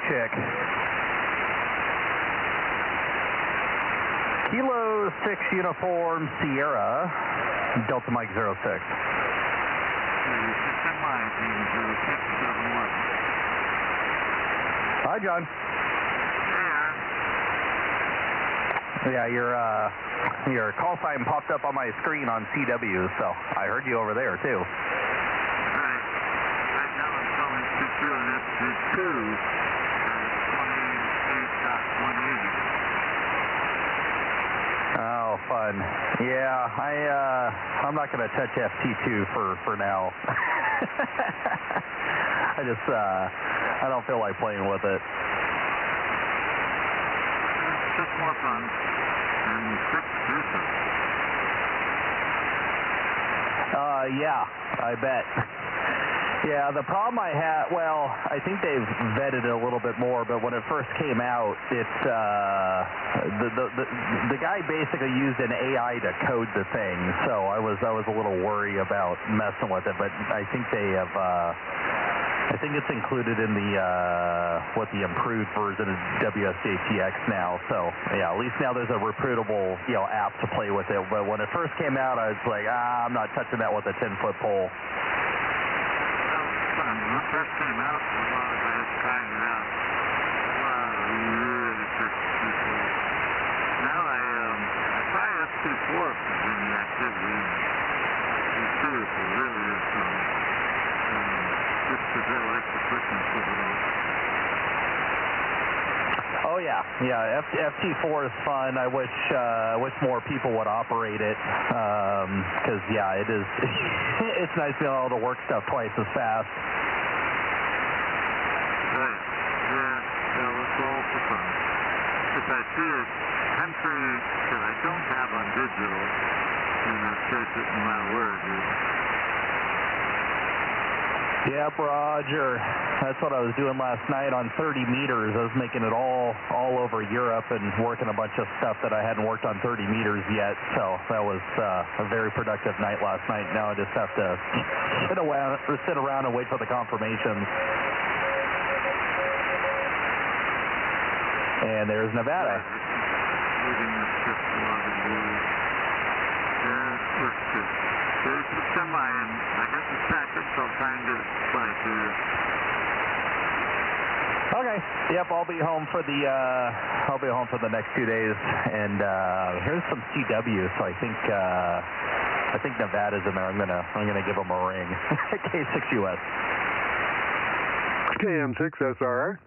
chick. Kilo 6 Uniform Sierra, Delta Mike 06. Hi, John. Yeah, your call sign popped up on my screen on CW, so I heard you over there too. Right. Right now I'm calling CQ on FG2, 28.180. Oh, fun. Yeah, I'm not gonna touch FT2 for now. I don't feel like playing with it. It's just more fun. And quick gruesome. Yeah, I bet. Yeah, the problem I had, well, I think they've vetted it a little bit more, but when it first came out, it's, the guy basically used an AI to code the thing, so I was a little worried about messing with it, but I think they have, I think it's included in the improved version of WSJTX now. So yeah, at least now there's a reputable app to play with it. But when it first came out, I was like, I'm not touching that with a 10-foot pole. Well, fun. When it first came out, a lot of guys trying it out. Wow, really quick people. Now I try FT4 for any activity. And seriously, really is fun. Just because I like the quickness of it all. Oh yeah, FT4 is fun. I wish more people would operate it, because yeah, it is. It's nice being able to work stuff twice as fast. Right. Yeah, it's all for fun. If I see a country that I don't have on digital, then I search it no matter where it is. Yep, Roger. That's what I was doing last night on 30 meters. I was making it all over Europe and working a bunch of stuff that I hadn't worked on 30 meters yet. So that was a very productive night last night. Now I just have to sit around and wait for the confirmations. And there's Nevada. There's the semi, and I got the package, so I'll try and get it supplied to you. Okay. Yep, I'll be home for the next 2 days, and here's some CW. So I think Nevada's in there. I'm gonna give them a ring. K6US. KM6SR.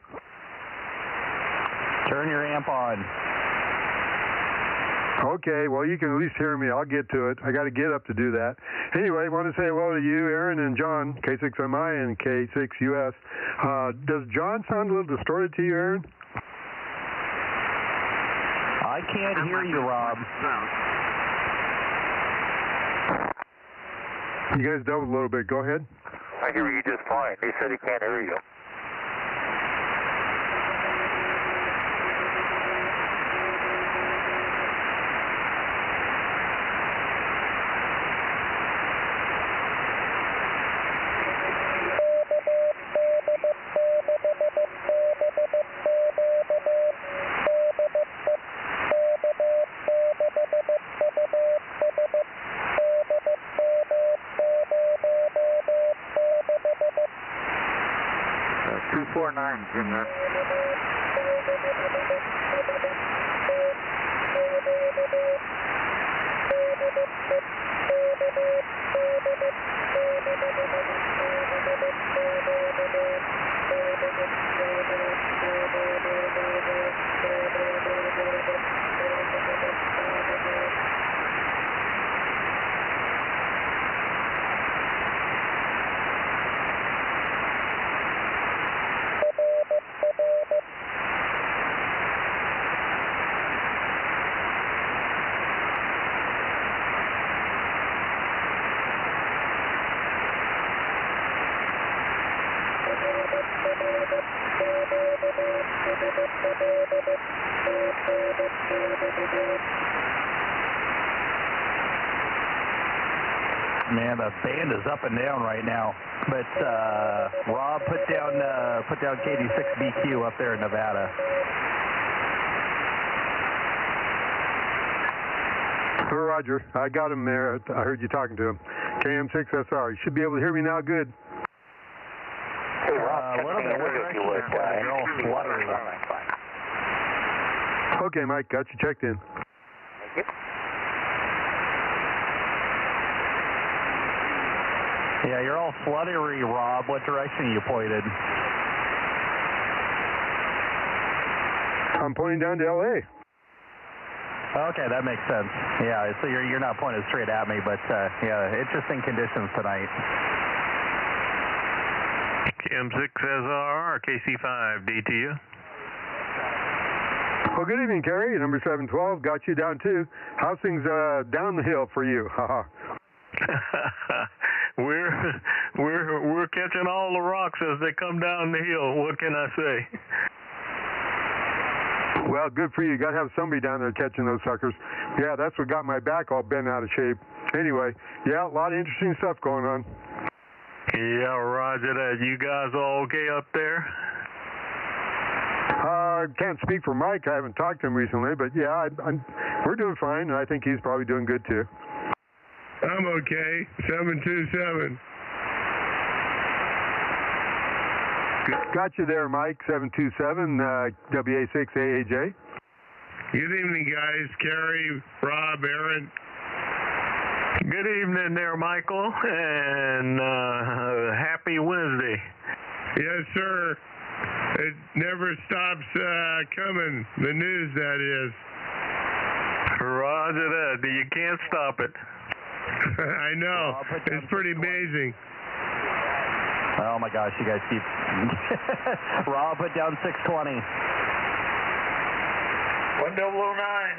Turn your amp on. Okay, well, you can at least hear me. I'll get to it. I got to get up to do that. Anyway, I want to say hello to you, Aaron and John, K6MI and K6US. Does John sound a little distorted to you, Aaron? I can't hear you, Rob. You guys doubled a little bit. Go ahead. I hear you just fine. He said he can't hear you. In there. man, the band is up and down right now. But Rob, put down KD6BQ up there in Nevada. Roger, I got him there. I heard you talking to him. KM6SR. You should be able to hear me now. Good. Hey, Rob, A little bit. What direction you pointed? You're all fluttery. Okay, Mike, got you checked in. Thank you. Yeah, you're all fluttery, Rob. What direction are you pointed? I'm pointing down to LA. Okay, that makes sense. Yeah, so you're not pointed straight at me, but yeah, interesting conditions tonight. KM6SR, KC5D to you. Well, good evening, Kerry. Number 712 got you down too. How's things down the hill for you? We're catching all the rocks as they come down the hill. What can I say? Well, good for you. You got to have somebody down there catching those suckers. Yeah, that's what got my back all bent out of shape. Anyway, yeah, a lot of interesting stuff going on. Yeah, roger that. You guys all okay up there? Can't speak for Mike. I haven't talked to him recently, but yeah, we're doing fine, and I think he's probably doing good too. I'm okay. 727. Got you there, Mike. 727 WA6AAJ. Good evening, guys. Kerry, Rob, Aaron. Good evening there, Michael, and happy Wednesday. Yes, sir. It never stops coming. The news, that is. Roger that. You can't stop it. I know. It's pretty amazing. Oh my gosh, you guys keep. Rob, put down 620. 1009.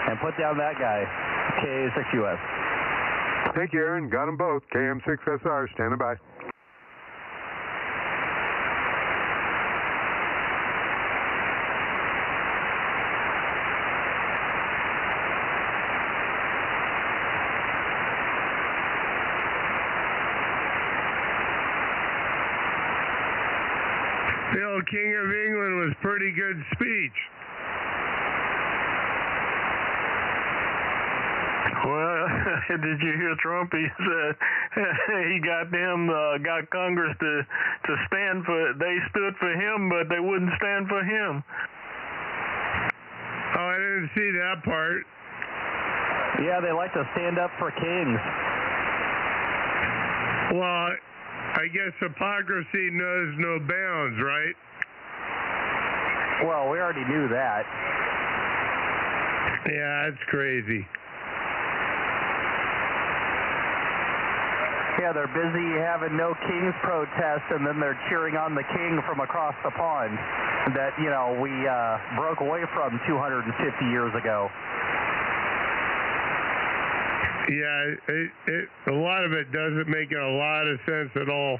And put down that guy, KA6US. Thank you, Aaron. Got them both. KM6SR, standing by. The old King of England was pretty good speech. Well, did you hear Trump? He said he got Congress to stand for. They stood for him, but they wouldn't stand for him. Oh, I didn't see that part. Yeah, they like to stand up for kings. Well, I guess hypocrisy knows no bounds, right? Well, we already knew that. Yeah, that's crazy. Yeah, they're busy having no kings protest, and then they're cheering on the king from across the pond that, you know, we broke away from 250 years ago. Yeah, a lot of it doesn't make a lot of sense at all.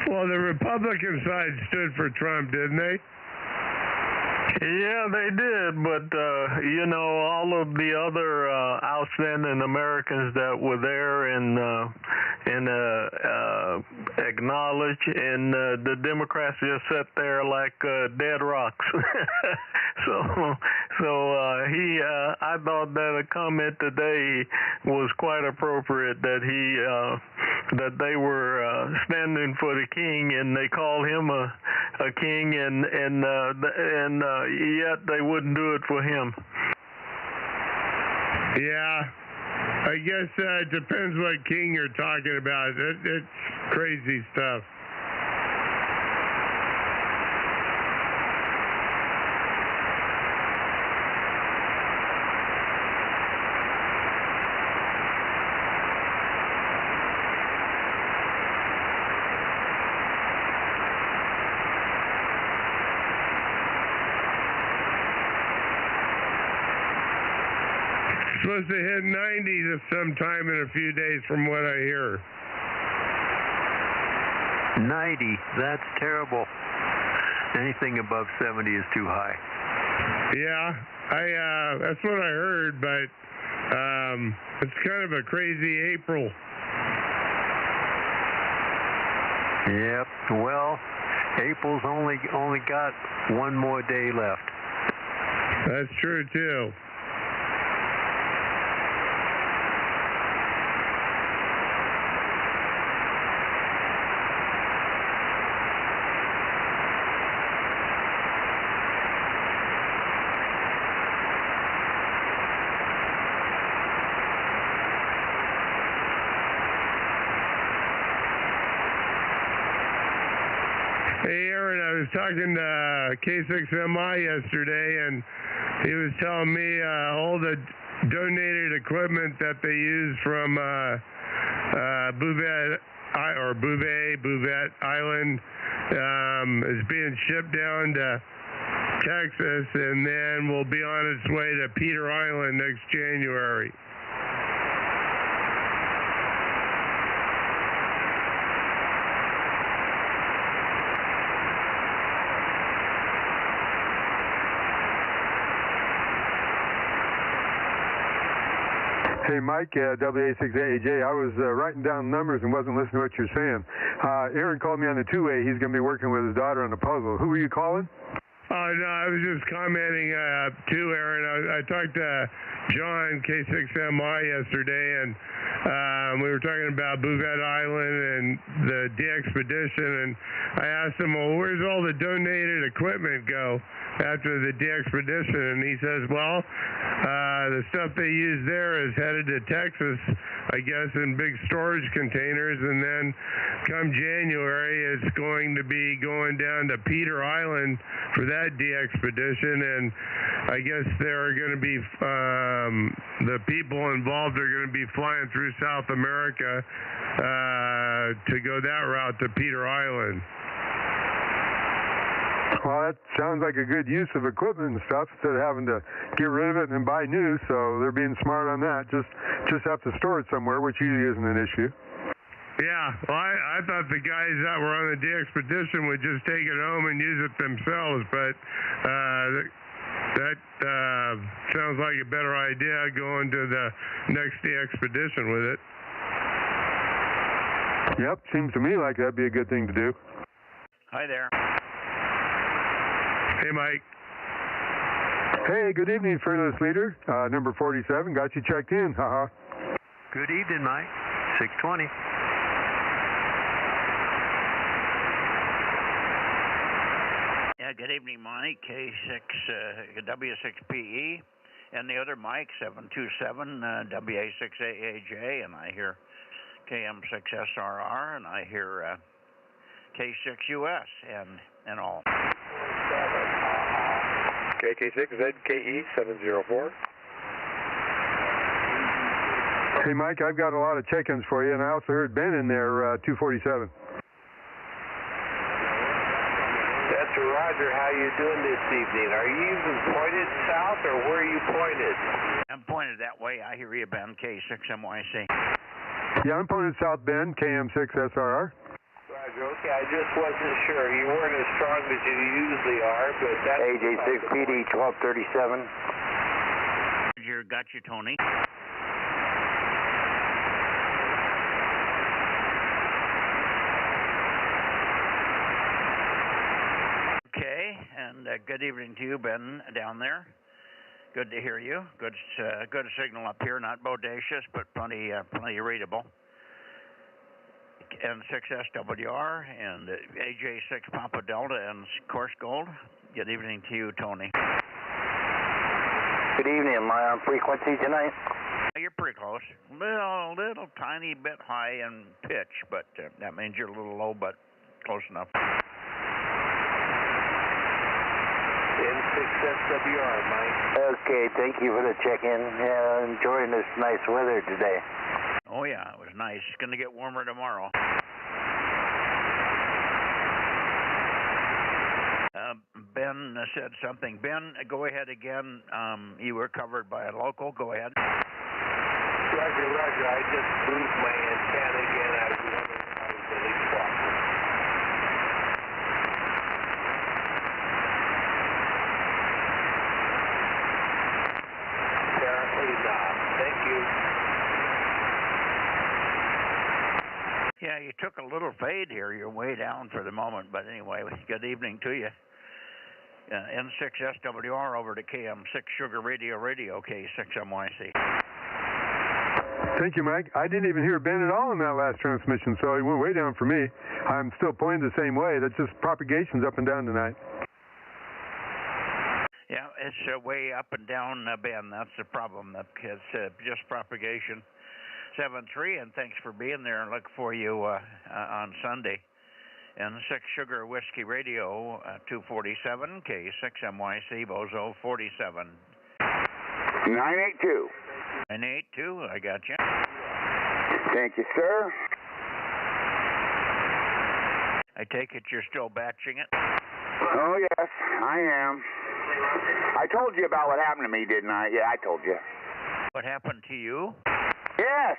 Well, the Republican side stood for Trump, didn't they? Yeah, they did, but you know, all of the other outstanding Americans that were there and acknowledged, and the Democrats just sat there like dead rocks. I thought that a comment today was quite appropriate, that that they were standing for the king, and they called him a king, and yet they wouldn't do it for him. Yeah, I guess it depends what king you're talking about. It's crazy stuff. supposed to hit 90 this sometime in a few days from what I hear. 90, that's terrible. Anything above 70 is too high. Yeah, that's what I heard, but it's kind of a crazy April. Yep. Well, April's only got one more day left. That's true too. Hey, Aaron, I was talking to K6MI yesterday, and he was telling me all the donated equipment that they use from Bouvet Island is being shipped down to Texas, and then will be on its way to Peter Island next January. Hey, Mike, WA6AJ, I was writing down numbers and wasn't listening to what you're saying. Aaron called me on the two-way. He's going to be working with his daughter on a puzzle. Who were you calling? Oh, no, I was just commenting too, Aaron. I talked to John, K6MI, yesterday, and we were talking about Bouvet Island and the de-expedition, and I asked him, well, where's all the donated equipment go after the de-expedition? And he says, well, the stuff they use there is headed to Texas, I guess, in big storage containers, and then come January, it's going to be going down to Peter Island for that de-expedition, and I guess there are going to be the people involved are going to be flying through South America to go that route to Peter Island. Well, that sounds like a good use of equipment and stuff instead of having to get rid of it and buy new, so they're being smart on that. Just have to store it somewhere, which usually isn't an issue. Yeah, well, I thought the guys that were on the de-expedition would just take it home and use it themselves, but that sounds like a better idea, going to the next de-expedition with it. Yep, seems to me like that'd be a good thing to do. Hi there. Hey, Mike. Hey, good evening, fearless leader. Number 47, got you checked in. Haha. Good evening, Mike. 620. Yeah, good evening, Mike. K6, W6PE, and the other Mike, 727, WA6AAJ, and I hear KM6SRR, and I hear K6US, and all. KK6ZKE 704. Hey, Mike, I've got a lot of check-ins for you, and I also heard Ben in there, 247. That's Roger. How you doing this evening? Are you even pointed south, or where are you pointed? I'm pointed that way. I hear you, Ben, K6MYC. Yeah, I'm pointed South Bend, KM6SRR. Roger. Okay, I just wasn't sure. You weren't as strong as you usually are, but that's... AJ6PD 1237. Roger, got you, Tony. Okay, and good evening to you, Ben, down there. Good to hear you. Good signal up here, not bodacious, but plenty readable. And 6SWR and AJ6 Papa Delta and Course Gold. Good evening to you, Tony. Good evening. Am I on frequency tonight? You're pretty close. Little tiny bit high in pitch, but that means you're a little low, but close enough. N6SWR, Mike. Okay, thank you for the check-in. Yeah, enjoying this nice weather today. Oh, yeah, it was nice. It's going to get warmer tomorrow. Ben said something. Ben, go ahead again. You were covered by a local. Go ahead. Roger, Roger. I just moved my antenna again. I was really proper. Apparently not. Thank you. Yeah, you took a little fade here. You're way down for the moment, but anyway, good evening to you. N6SWR over to KM6 Sugar Radio, K6MYC. Thank you, Mike. I didn't even hear Ben at all in that last transmission, so he went way down for me. I'm still pointing the same way. That's just propagation's up and down tonight. Yeah, it's way up and down, Ben. That's the problem. It's just propagation. 7-3, and thanks for being there. And look for you on Sunday. N6 Sugar Whiskey Radio, 247, K6MYC, Bozo 47. 982. 982, I got you. Thank you, sir. I take it you're still batching it? Oh, yes, I am. I told you about what happened to me, didn't I? Yeah, I told you. What happened to you? Yes.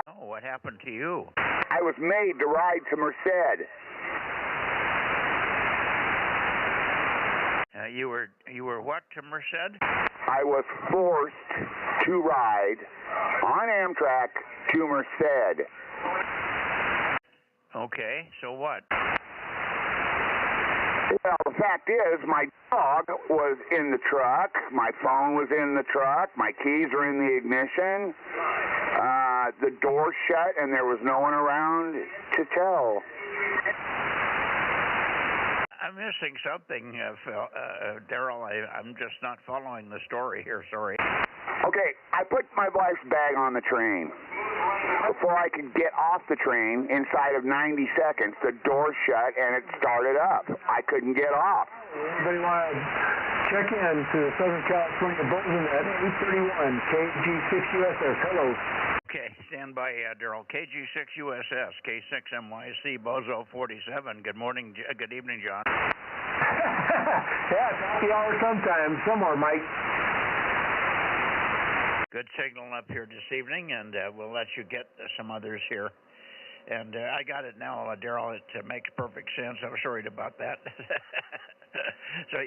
Oh, what happened to you? I was made to ride to Merced. You were what to Merced? I was forced to ride on Amtrak to Merced. Okay, so what? Well, the fact is, my dog was in the truck, my phone was in the truck, my keys were in the ignition, the door shut, and there was no one around to tell. I'm missing something, Daryl. I'm just not following the story here, sorry. Okay, I put my wife's bag on the train. Before I could get off the train, inside of 90 seconds, the door shut and it started up. I couldn't get off. Anybody want to check in to Southern California Bozo Net 831 KG6USS? Hello. Okay, stand by, Daryl. KG6USS, K6MYC, Bozo 47. Good morning, good evening, John. Yeah, it's happy hour sometime, somewhere, Mike. Good signal up here this evening, and we'll let you get some others here. And I got it now, Daryl. It makes perfect sense. I was worried about that. So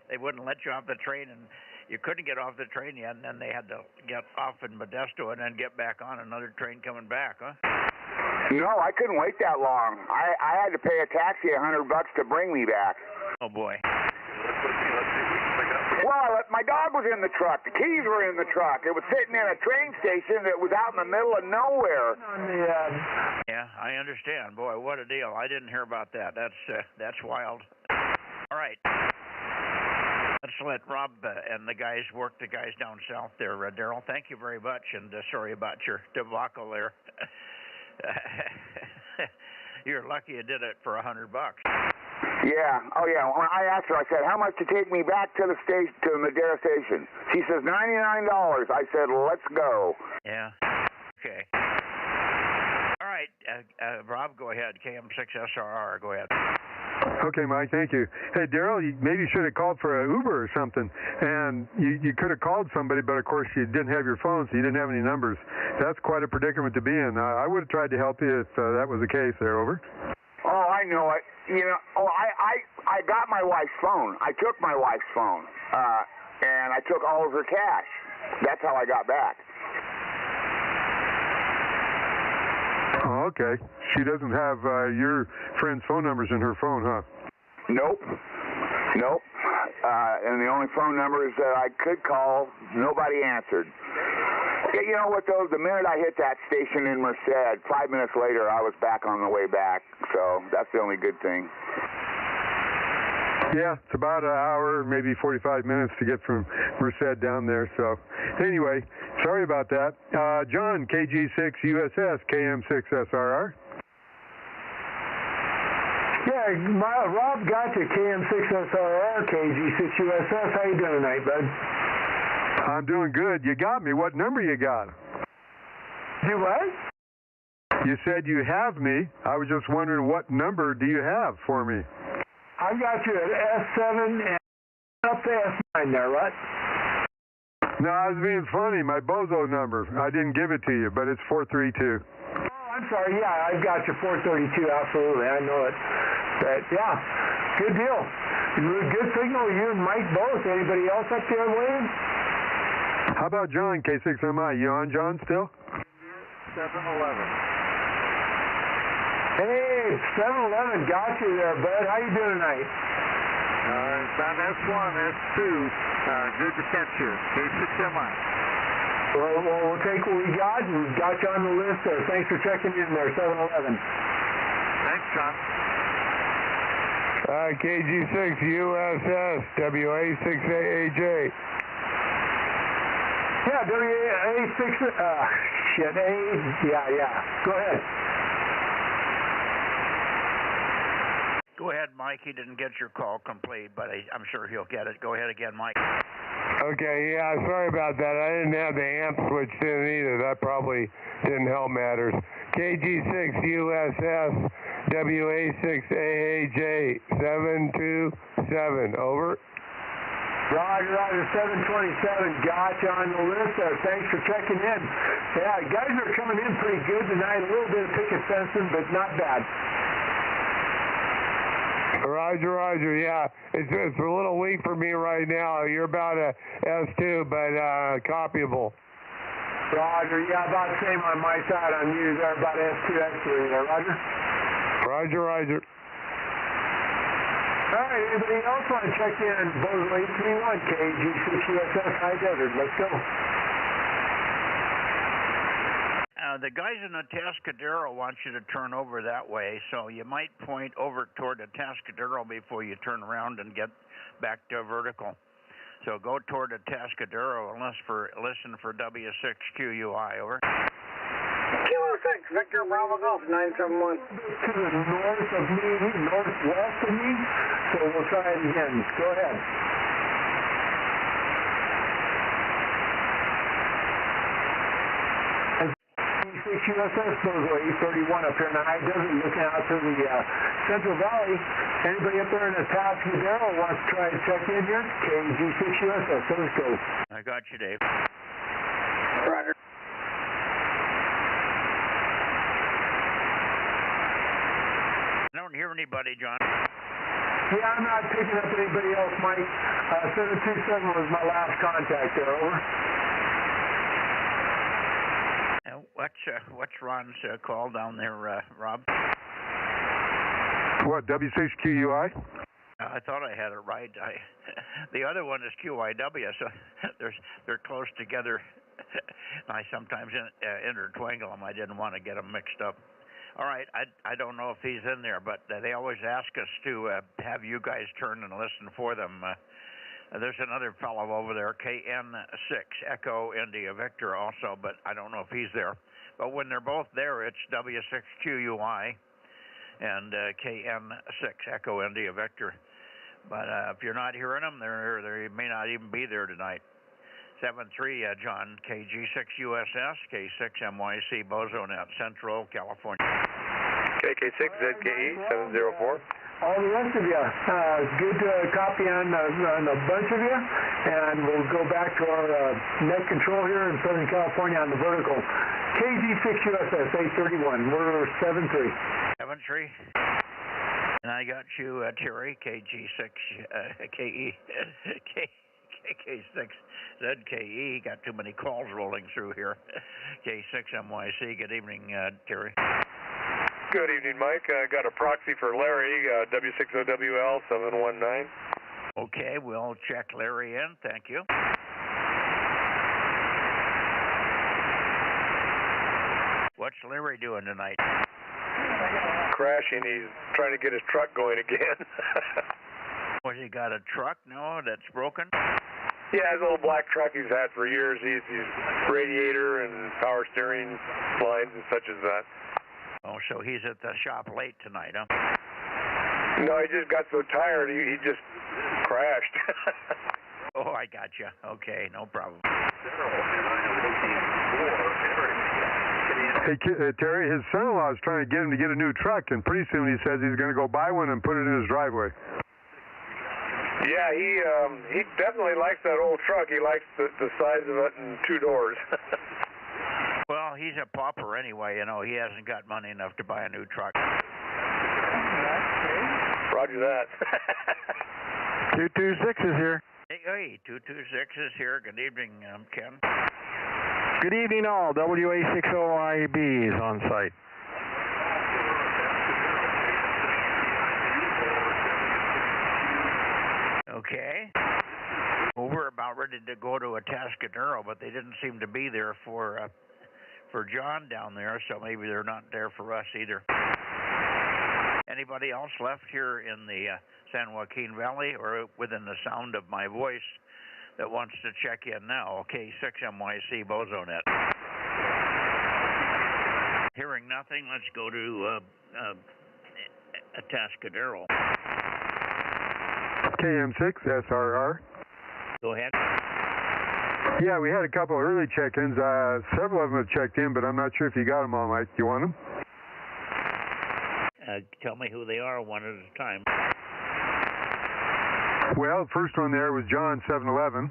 they wouldn't let you off the train, and you couldn't get off the train yet, and then they had to get off in Modesto and then get back on another train coming back, huh? No, I couldn't wait that long. I had to pay a taxi $100 to bring me back. Oh, boy. Well, my dog was in the truck. The keys were in the truck. It was sitting in a train station that was out in the middle of nowhere. Yeah, I understand. Boy, what a deal. I didn't hear about that. That's wild. All right. Let's let Rob and the guys work the guys down south there, Daryl. Thank you very much, and sorry about your debacle there. You're lucky you did it for $100. Yeah. Oh, yeah. When I asked her, I said, how much to take me back to the station, to the Madera station? She says, $99. I said, let's go. Yeah. Okay. All right. Rob, go ahead. KM6SRR, go ahead. Okay, Mike, thank you. Hey, Daryl, you maybe should have called for an Uber or something, and you could have called somebody, but of course you didn't have your phone, so you didn't have any numbers. That's quite a predicament to be in. I would have tried to help you if that was the case there, over. Oh, I know it. You know, I got my wife's phone. I took my wife's phone, and I took all of her cash. That's how I got back. Oh, okay. She doesn't have your friend's phone numbers in her phone, huh? Nope. Nope. And the only phone numbers that I could call, nobody answered. Yeah, you know what, though? The minute I hit that station in Merced, 5 minutes later, I was back on the way back. So that's the only good thing. Yeah, it's about an hour, maybe 45 minutes to get from Merced down there. So anyway, sorry about that. John, KG6USS, KM6SRR. Yeah, Rob got you, KM6SRR, KG6USS. How you doing tonight, bud? I'm doing good. You got me. What number you got? You what? You said you have me. I was just wondering what number do you have for me? I got you at S7 and up to S9 there, right? No, I was being funny. My Bozo number. I didn't give it to you, but it's 432. Oh, I'm sorry. Yeah, I've got your 432. Absolutely. I know it. But, yeah, good deal. Good signal. You and Mike both. Anybody else up there waiting? How about John, K6MI? You on, John, still? 711. Hey, 711. Got you there, bud. How you doing tonight? About S1, S2. Good to catch you. K6MI. Well, we'll take what we got, and we've got you on the list there. Thanks for checking in there, 711. Thanks, John. KG6 USS WA6AAJ. Yeah, WA6, shit, yeah. Go ahead. Go ahead, Mike. He didn't get your call complete, but I'm sure he'll get it. Go ahead again, Mike. Okay, yeah, sorry about that. I didn't have the amp switched in either. That probably didn't help matters. KG6 USS WA6AAJ 727, over. Roger, 727. Got you on the list there. Thanks for checking in. Yeah, guys are coming in pretty good tonight. A little bit of picket fencing, but not bad. Roger, yeah. It's a little weak for me right now. You're about a S2, but copyable. Roger, yeah, about the same on my side on you there, about S2 actually there, Roger? Roger. All right, anybody else want to check in? Bozo 831, KG6USS High Desert. Let's go. The guys in the Atascadero want you to turn over that way, so you might point over toward the Atascadero before you turn around and get back to vertical. So go toward the Atascadero and listen for W6QUI, over. Kilo 6, Victor Bravo Golf 971. To the north of me, northwest of me, so we'll try it again. Go ahead. USS Bozo 831 up here in the high desert looking out to the Central Valley. Anybody up there in the Atascadero wants to try to check in here? KG6 USS, so let's go. I got you, Dave. Roger. I don't hear anybody, John. Yeah, I'm not picking up anybody else, Mike. 727 was my last contact there, over. What's Ron's call down there, Rob? What, W6QUI? I thought I had it right. The other one is QIW, so they're close together. I sometimes intertwingle them. I didn't want to get them mixed up. All right, I don't know if he's in there, but they always ask us to have you guys turn and listen for them. There's another fellow over there, KN6, Echo India Victor also, but I don't know if he's there. But when they're both there, it's W6QUI and KN6, Echo India Victor. But if you're not hearing them, they may not even be there tonight. 73, John, KG6USS, K6MYC, Bozo Net, Central California. KK6ZKE 704. All the rest of you, good copy on a bunch of you, and we'll go back to our net control here in Southern California on the vertical. KG6USS 831, we're 73. 73. And I got you, Terry, KK6ZKE. Got too many calls rolling through here. K6MYC, good evening, Terry. Good evening, Mike. I got a proxy for Larry, W6OWL 719. Okay, we'll check Larry in. Thank you. What's Larry doing tonight? Crashing. He's trying to get his truck going again. Has he got a truck? No, that's broken? Yeah, his little black truck he's had for years. He's radiator and power steering lines and such as that. Oh, so he's at the shop late tonight, huh? No, he just got so tired, he just crashed. Oh, I got you. Okay, no problem. Hey, Terry, his son-in-law is trying to get him to get a new truck, and pretty soon he says he's going to go buy one and put it in his driveway. Yeah, he definitely likes that old truck. He likes the size of it and 2 doors. Well, he's a pauper anyway, you know. He hasn't got money enough to buy a new truck. Roger that. 226 is here. Hey, 226 is here. Good evening, Ken. Good evening, all. WA60IB is on site. Okay. Well, we're about ready to go to Atascadero, but they didn't seem to be there for John down there, so maybe they're not there for us either. Anybody else left here in the San Joaquin Valley or within the sound of my voice that wants to check in now? Okay, 6MYC Bozo Net. Hearing nothing, let's go to Atascadero. KM6 SRR. Go ahead. Yeah, we had a couple early check-ins. Several of them have checked in, but I'm not sure if you got them all, Mike. Do you want them? Tell me who they are one at a time. Well, the first one there was John 711.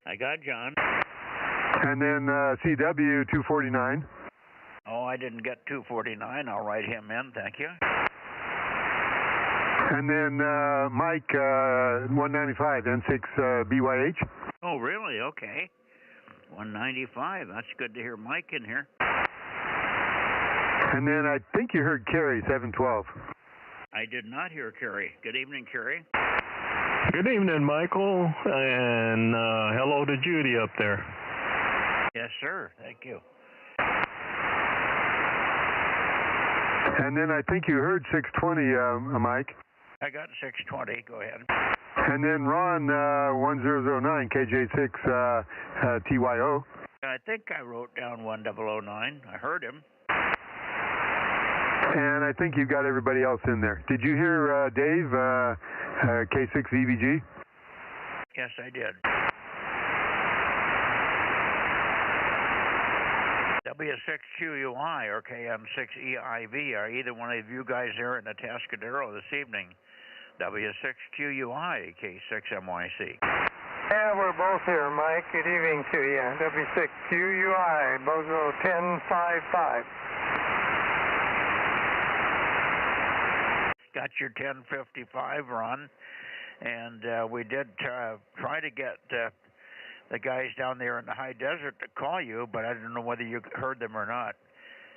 I got John. And then CW 249. Oh, I didn't get 249. I'll write him in. Thank you. And then Mike 195 N6 BYH. Oh, really? Okay. 195. That's good to hear Mike in here. And then I think you heard Kerry 712. I did not hear Kerry. Good evening, Kerry. Good evening, Michael, and hello to Judy up there. Yes, sir. Thank you. And then I think you heard 620, Mike. I got 620. Go ahead. And then Ron 1009 KJ6 TYO. I think I wrote down 1009. I heard him. And I think you got everybody else in there. Did you hear Dave K6 EVG? Yes, I did. W6QUI or KM6EIV. Are either one of you guys there in Atascadero this evening? W6QUI, K6MYC. Yeah, we're both here, Mike. Good evening to you. W6QUI, Bozo 1055. Got your 1055, Ron. And we did try to get the guys down there in the high desert to call you, but I don't know whether you heard them or not.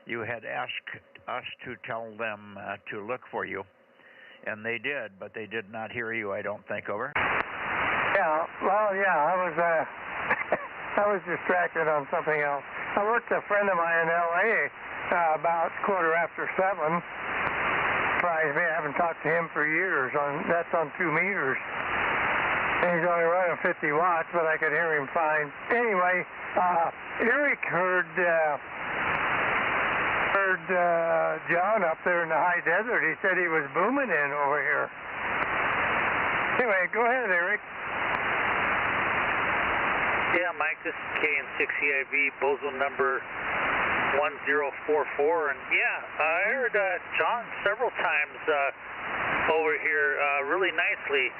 You had asked us to tell them to look for you, and they did, but they did not hear you, I don't think. Over. Yeah, well, yeah, I was distracted on something else. I worked with a friend of mine in L.A. About 7:15. Surprised me, I haven't talked to him for years. That's on 2 meters. And he's only running 50 watts, but I could hear him fine. Anyway, Eric heard John up there in the high desert. He said he was booming in over here. Anyway, go ahead, Eric. Yeah, Mike, this is KN6EIV, Bozo number 1044, and yeah, I heard John several times over here really nicely.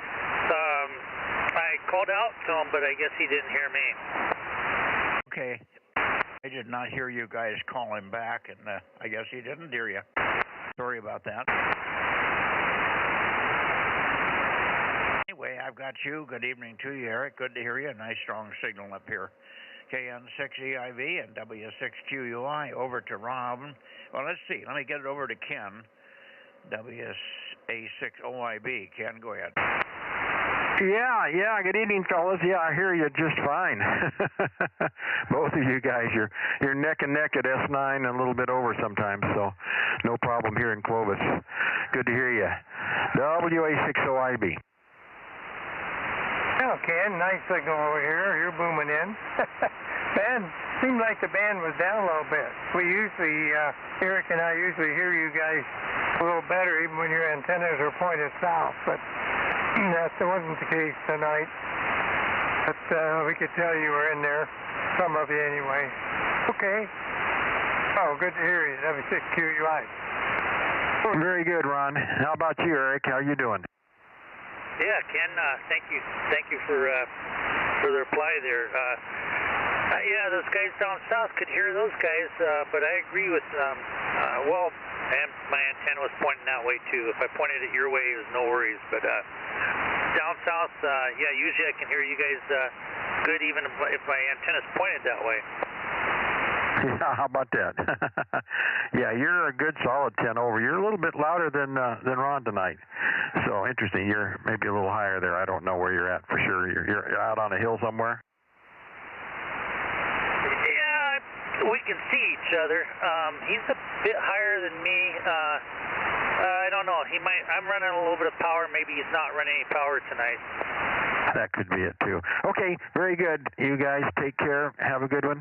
I called out to him, but I guess he didn't hear me. Okay. I did not hear you guys call him back, and I guess he didn't hear you. Sorry about that. Anyway, I've got you. Good evening to you, Eric. Good to hear you. Nice strong signal up here. KN6EIV and W6QUI over to Rob. Well, let's see. Let me get it over to Ken. WA6OIB. Ken, go ahead. Yeah. Good evening, fellas. Yeah, I hear you just fine. Both of you guys, you're neck and neck at S9 and a little bit over sometimes, so no problem here in Clovis. Good to hear you. WA6OIB. Oh, Ken, nice signal over here. You're booming in. Band, seemed like the band was down a little bit. We usually, Eric and I usually hear you guys a little better even when your antennas are pointed south, but that wasn't the case tonight. But we could tell you were in there, some of you anyway. Okay. Oh, good to hear you. W6QUI. Very good, Ron. How about you, Eric? How you doing? Yeah, Ken, thank you for the reply there. Yeah, those guys down south could hear those guys, but I agree with well, and my antenna was pointing that way too. If I pointed it your way, it was no worries. But down south, yeah, usually I can hear you guys good, even if my antenna's pointed that way. Yeah, how about that? Yeah, you're a good solid 10 over. You're a little bit louder than Ron tonight. So interesting. You're maybe a little higher there. I don't know where you're at for sure. You're out on a hill somewhere. Yeah, we can see each other. He's a bit higher than me. I don't know. He might. I'm running a little bit of power. Maybe he's not running any power tonight. That could be it too. Okay, very good. You guys take care. Have a good one.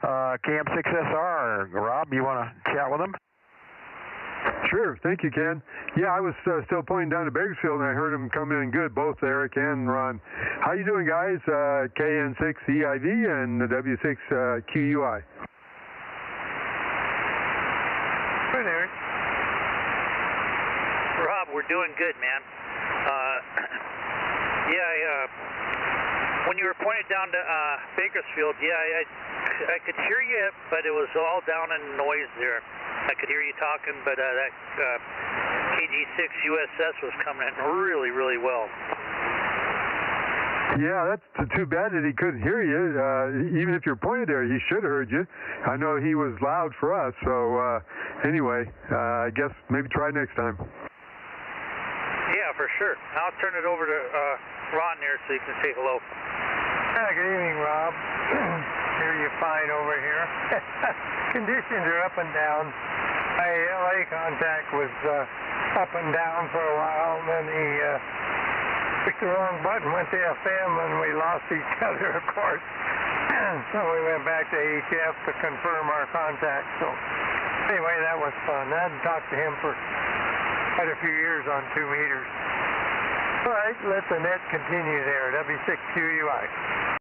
KM6SR, Rob, you want to chat with him? Sure. Thank you, Ken. Yeah, I was still pointing down to Bakersfield, and I heard them come in good, both Eric and Ron. How you doing, guys? KN6EIV and W6QUI. Good, Eric. Rob, we're doing good, man. Yeah, when you were pointed down to Bakersfield, yeah, I could hear you, but it was all down in noise there. I could hear you talking, but that KG6 USS was coming in really, really well. Yeah, that's too bad that he couldn't hear you. Even if you're pointed there, he should have heard you. I know he was loud for us, so anyway, I guess maybe try next time. Yeah, for sure. I'll turn it over to Ron there so you can say hello. Good evening, Rob. Hear you fine over here. Conditions are up and down. My LA contact was up and down for a while, and then he pushed the wrong button, went to FM, and we lost each other, of course. So we went back to HF to confirm our contact. So anyway, that was fun. I hadn't talked to him for quite a few years on 2 meters. All right, let the net continue there, W6QUI.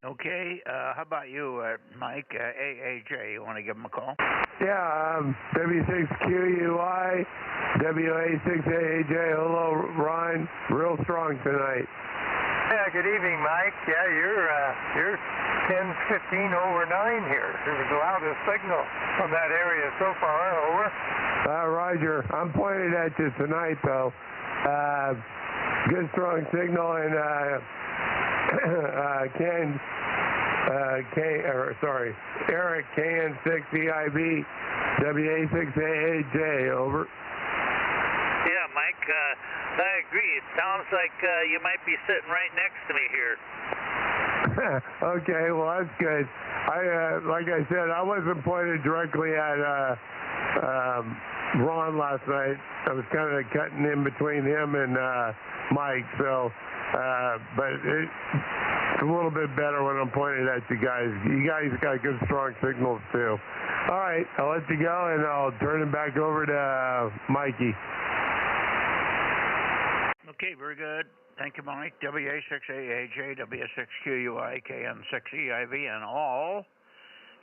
Okay, how about you, Mike, AAJ? You want to give him a call? Yeah, W6QUI, WA6AAJ. Hello, Ron. Real strong tonight. Yeah, good evening, Mike. Yeah, you're 10-15 over 9 here. It was the loudest signal from that area so far. Over. Roger. I'm pointed at you tonight, though. Good strong signal, and Eric KN6EIV, WA6AAJ, over. Yeah, Mike, I agree. It sounds like you might be sitting right next to me here. Okay, well, that's good. Like I said, I wasn't pointed directly at Ron last night. I was kind of cutting in between him and Mike, so, but it's a little bit better when I'm pointed at you guys. You guys got good, strong signals, too. All right, I'll let you go, and I'll turn it back over to Mikey. Okay, very good. Thank you, Mike. WA6AAJ, W6QUI, KN6EIV, and all.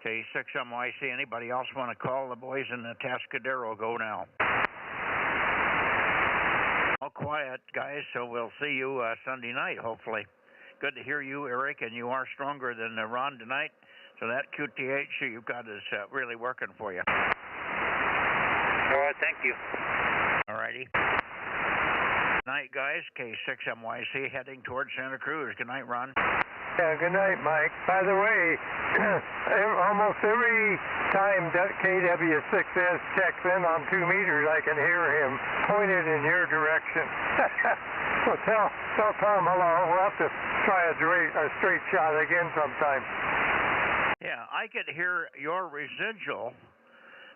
K6MYC. Anybody else want to call? The boys in the Tascadero go now. All quiet, guys, so we'll see you Sunday night, hopefully. Good to hear you, Eric, and you are stronger than Ron tonight, so that QTH you've got is really working for you. All right, thank you. All righty. Night, guys. K6MYC heading towards Santa Cruz. Good night, Ron. Yeah, good night, Mike. By the way, almost every time KW6S checks in on 2 meters, I can hear him pointed in your direction. So tell Tom hello. We'll have to try a straight shot again sometime. Yeah, I could hear your residual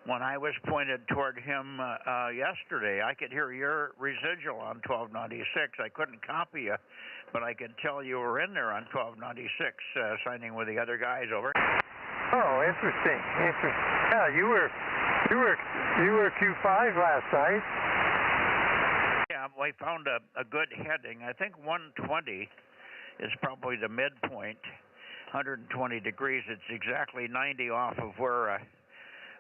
when I was pointed toward him yesterday. I could hear your residual on 1296. I couldn't copy you, but I could tell you were in there on 1296, signing with the other guys. Over. Oh, interesting. Yeah, you were Q5 last night. Yeah, we found a good heading. I think 120 is probably the midpoint. 120 degrees. It's exactly 90 off of where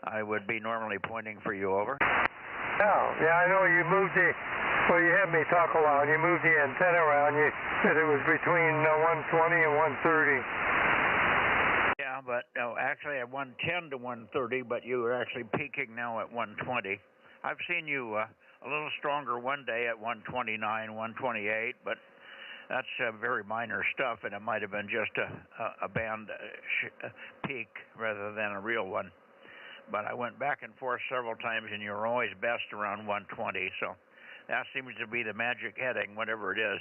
I would be normally pointing for you. Over. Oh, yeah, I know you moved Well, you had me talk a lot. You moved the antenna around. You said it was between 120 and 130. Yeah, but no, actually at 110 to 130, but you are actually peaking now at 120. I've seen you a little stronger one day at 129, 128, but that's very minor stuff, and it might have been just a band peak rather than a real one. But I went back and forth several times, and you were always best around 120, so that seems to be the magic heading, whatever it is.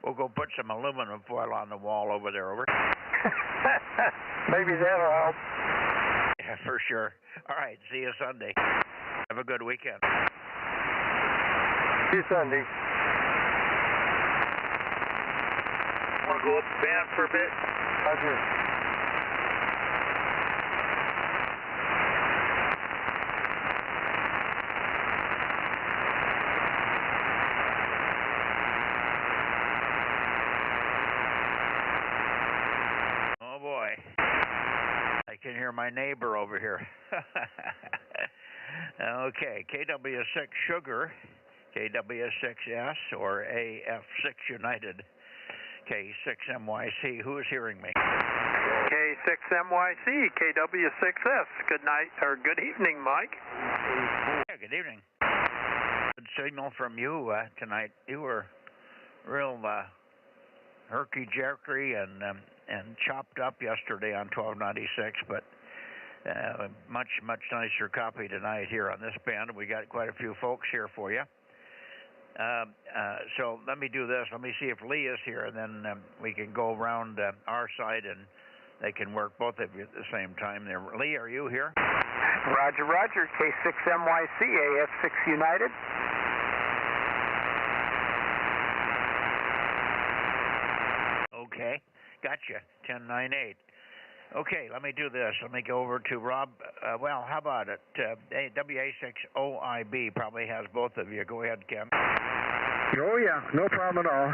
We'll go put some aluminum foil on the wall over there. Over. Maybe that'll help. Yeah, for sure. All right, see you Sunday. Have a good weekend. See you Sunday. Want to go up the band for a bit? Roger. Oh boy. I can hear my neighbor over here. Okay, KW6 Sugar, KW6S, or AF6 United, K6MYC. Who is hearing me? K6MYC, KW6S. Good night, or good evening, Mike. Yeah, good evening. Good signal from you tonight. You were real herky-jerky and chopped up yesterday on 1296, but much nicer copy tonight here on this band. We got quite a few folks here for you. So let me do this. Let me see if Lee is here, and then we can go around our side, and they can work both of you at the same time there. Lee, are you here? Roger, roger. K6MYC, AF6 United. Okay, gotcha. 1098. Okay, let me do this. Let me go over to Rob. Well, how about it? WA6OIB probably has both of you. Go ahead, Ken. Oh, yeah, no problem at all.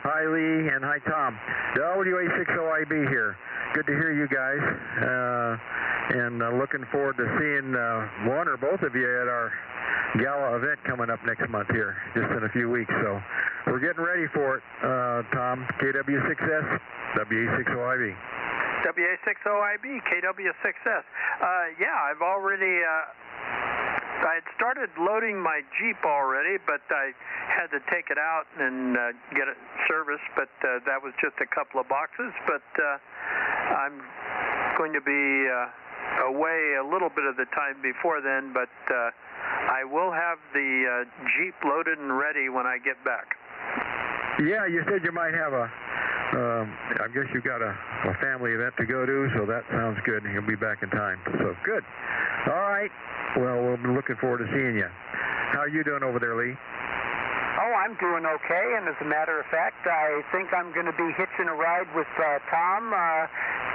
Hi, Lee, and hi, Tom. WA6OIB here. Good to hear you guys, and looking forward to seeing one or both of you at our gala event coming up next month here, just in a few weeks. So we're getting ready for it, Tom. KW6S, WA6OIB. WA6OIB, KW6S. Yeah, I've already... I had started loading my Jeep already, but I had to take it out and get it serviced, but that was just a couple of boxes. But I'm going to be away a little bit of the time before then, but I will have the Jeep loaded and ready when I get back. Yeah, you said you might have I guess you've got a family event to go to, so that sounds good, and you'll be back in time. So, good. All right. Well, we'll be looking forward to seeing you. How are you doing over there, Lee? Oh, I'm doing okay, and as a matter of fact, I think I'm going to be hitching a ride with Tom,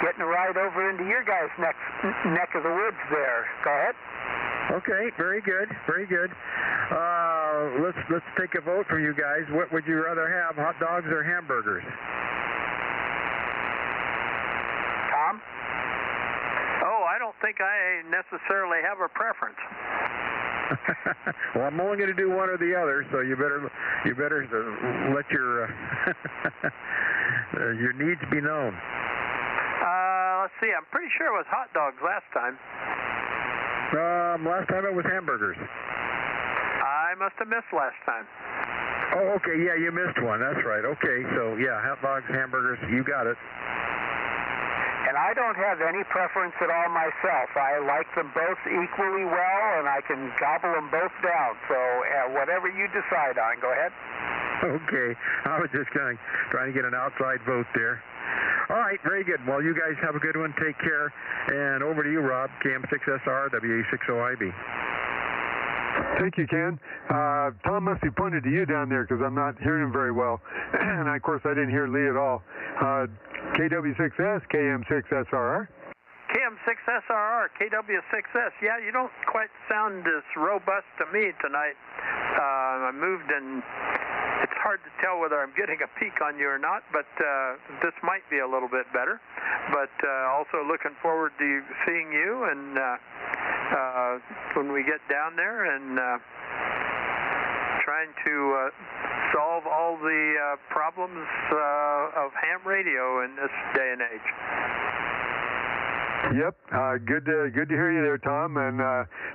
getting a ride over into your guys' neck of the woods there. Go ahead. Okay, very good, very good. Let's take a vote from you guys. What would you rather have, hot dogs or hamburgers? Tom? Oh, I don't think I necessarily have a preference. Well, I'm only going to do one or the other, so you better let your your needs be known. Let's see. I'm pretty sure it was hot dogs last time. Last time it was hamburgers. I must have missed last time. Oh, okay. Yeah, you missed one. That's right. Okay, so yeah, hot dogs, hamburgers. You got it. And I don't have any preference at all myself. I like them both equally well, and I can gobble them both down. So whatever you decide on, go ahead. Okay. I was just trying to get an outside vote there. All right, very good. Well, you guys have a good one. Take care. And over to you, Rob, KM6SR, WA6OIB. Thank you, Ken. Tom must be pointed to you down there because I'm not hearing him very well. And, of course, I didn't hear Lee at all. KW6S, KM6SRR. KM6SRR, KW6S. Yeah, you don't quite sound as robust to me tonight. I moved and it's hard to tell whether I'm getting a peek on you or not, but this might be a little bit better. But also looking forward to seeing you and when we get down there and trying to solve all the problems of ham radio in this day and age. Yep, good to hear you there, Tom, and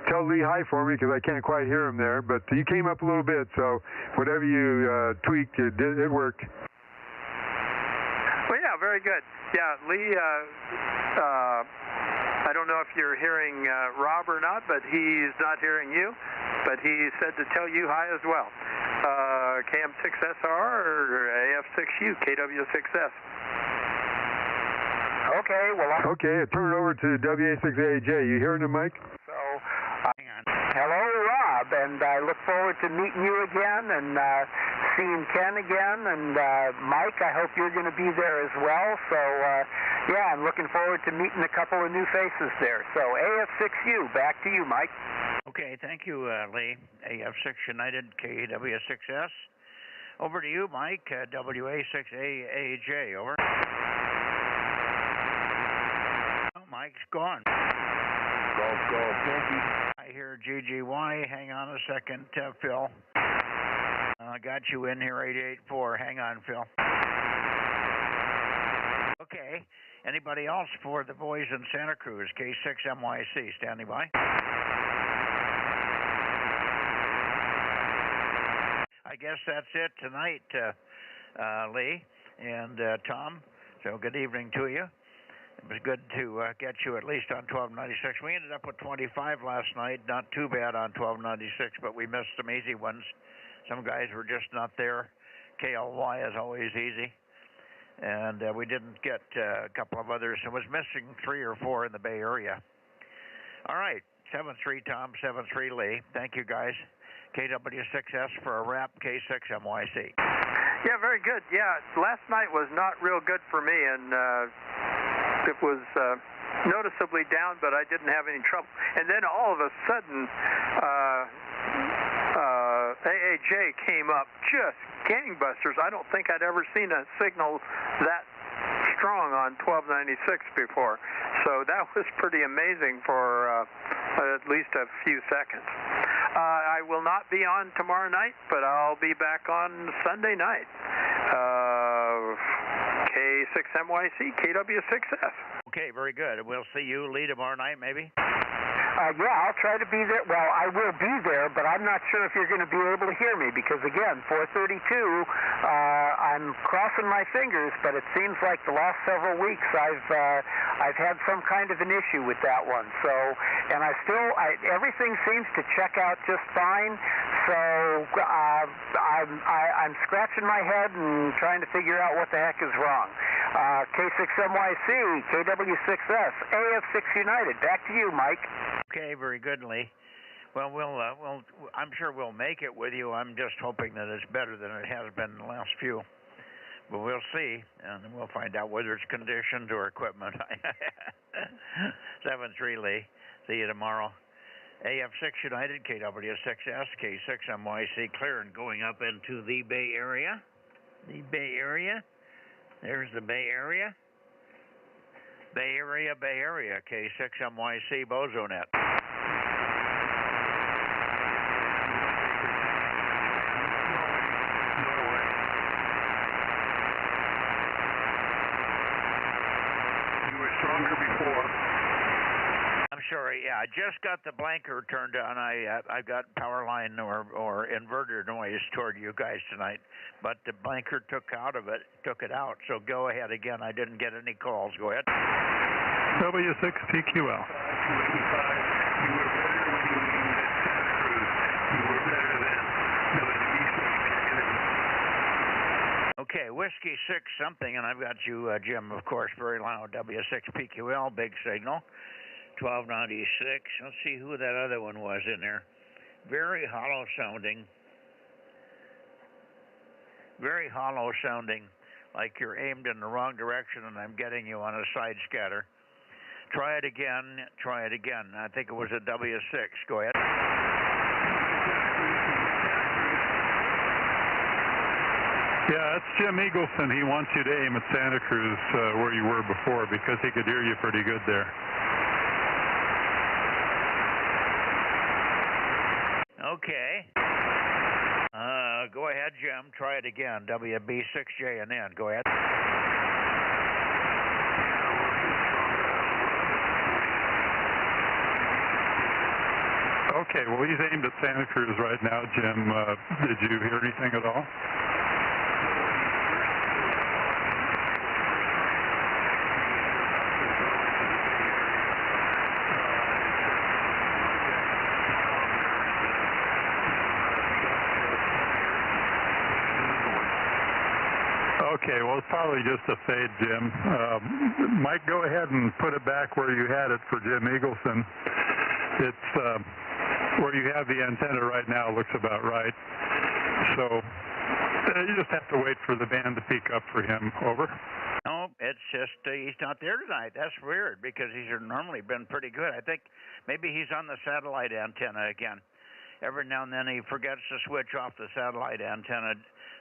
tell Lee hi for me because I can't quite hear him there, but you came up a little bit, so whatever you tweaked, it worked. Well, yeah, very good. Yeah, Lee, I don't know if you're hearing Rob or not, but he's not hearing you, but he said to tell you hi as well. KM6SR or AF6U, KW6S. Okay, well... Okay, turn it over to WA6AJ. You hearing him, Mike? So, hello, Rob, and I look forward to meeting you again and seeing Ken again, and Mike, I hope you're going to be there as well. So, yeah, I'm looking forward to meeting a couple of new faces there. So, AF6U, back to you, Mike. Okay, thank you, Lee. AF6 United, KW6S. Over to you, Mike, WA6AJ, over. Mike's gone. Go, Yankee. I hear GGY. Hang on a second, Phil. I got you in here, 884. Hang on, Phil. Okay. Anybody else for the boys in Santa Cruz? K6MYC, standing by. I guess that's it tonight, Lee and Tom. So good evening to you. It was good to get you at least on 1296. We ended up with 25 last night. Not too bad on 1296, but we missed some easy ones. Some guys were just not there. KLY is always easy. And we didn't get a couple of others. It was missing 3 or 4 in the Bay Area. All right. 7-3 Tom, 7-3 Lee. Thank you, guys. KW6S for a wrap, K6MYC. Yeah, very good. Yeah, last night was not real good for me, and it was noticeably down, but I didn't have any trouble. And then all of a sudden, AAJ came up just gangbusters. I don't think I'd ever seen a signal that strong on 1296 before. So that was pretty amazing for at least a few seconds. I will not be on tomorrow night, but I'll be back on Sunday night. K6MYC, KW6S. Okay, very good. We'll see you, Lee, tomorrow night, maybe? Yeah, I'll try to be there. Well, I will be there, but I'm not sure if you're going to be able to hear me because, again, 432, I'm crossing my fingers, but it seems like the last several weeks I've had some kind of an issue with that one. So, and everything seems to check out just fine. So I'm scratching my head and trying to figure out what the heck is wrong. K6MYC, KW6S, AF6 United. Back to you, Mike. Okay, very good, Lee. Well, I'm sure we'll make it with you. I'm just hoping that it's better than it has been in the last few. But we'll see, and we'll find out whether it's conditions or equipment. 7-3, Lee. See you tomorrow. AF6 United, KW6S, K6MYC, clear and going up into the Bay Area. The Bay Area. There's the Bay Area. Bay Area, Bay Area, K6MYC, Bozo Net. You were stronger before. I'm sorry, yeah, I just got the blanker turned on. I got power line or inverter noise toward you guys tonight, but the blanker took it out. So go ahead again. I didn't get any calls. Go ahead. W6PQL. Okay, Whiskey 6 something, and I've got you, Jim, of course, very loud. W6PQL, big signal. 1296. Let's see who that other one was in there. Very hollow sounding. Very hollow sounding, like you're aimed in the wrong direction and I'm getting you on a side scatter. Try it again. Try it again. I think it was a W6. Go ahead. Yeah, that's Jim Eagleson. He wants you to aim at Santa Cruz where you were before because he could hear you pretty good there. Jim. Try it again. WB6JNN. Go ahead. Okay, well, he's aimed at Santa Cruz right now, Jim. Did you hear anything at all? Okay, well, it's probably just a fade, Jim. Mike, go ahead and put it back where you had it for Jim Eagleson. It's where you have the antenna right now looks about right. So you just have to wait for the band to peak up for him. Over. No, it's just he's not there tonight. That's weird because he's normally been pretty good. I think maybe he's on the satellite antenna again. Every now and then he forgets to switch off the satellite antenna.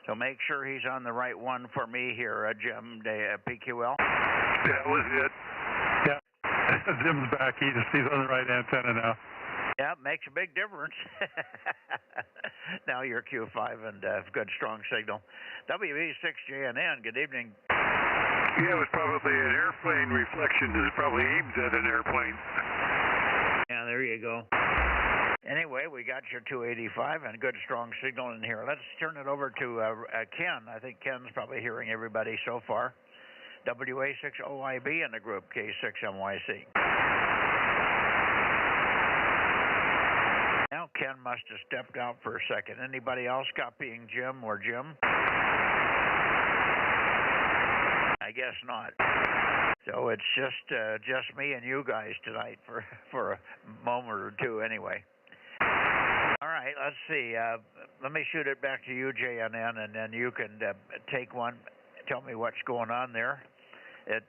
So make sure he's on the right one for me here, Jim, PQL. That was it. Yeah. Jim's back. He's on the right antenna now. Yeah, makes a big difference. Now you're Q5 and good strong signal. WB6JNN, good evening. Yeah, it was probably an airplane reflection. It probably aims at an airplane. Yeah, there you go. Anyway, we got your 285 and good strong signal in here. Let's turn it over to Ken. I think Ken's probably hearing everybody so far. WA6OIB in the group, K6MYC. Now Ken must have stepped out for a second. Anybody else copying Jim or Jim? I guess not. So it's just me and you guys tonight for a moment or two anyway. All right, let's see. Let me shoot it back to you, JNN, and then you can take one. Tell me what's going on there. It's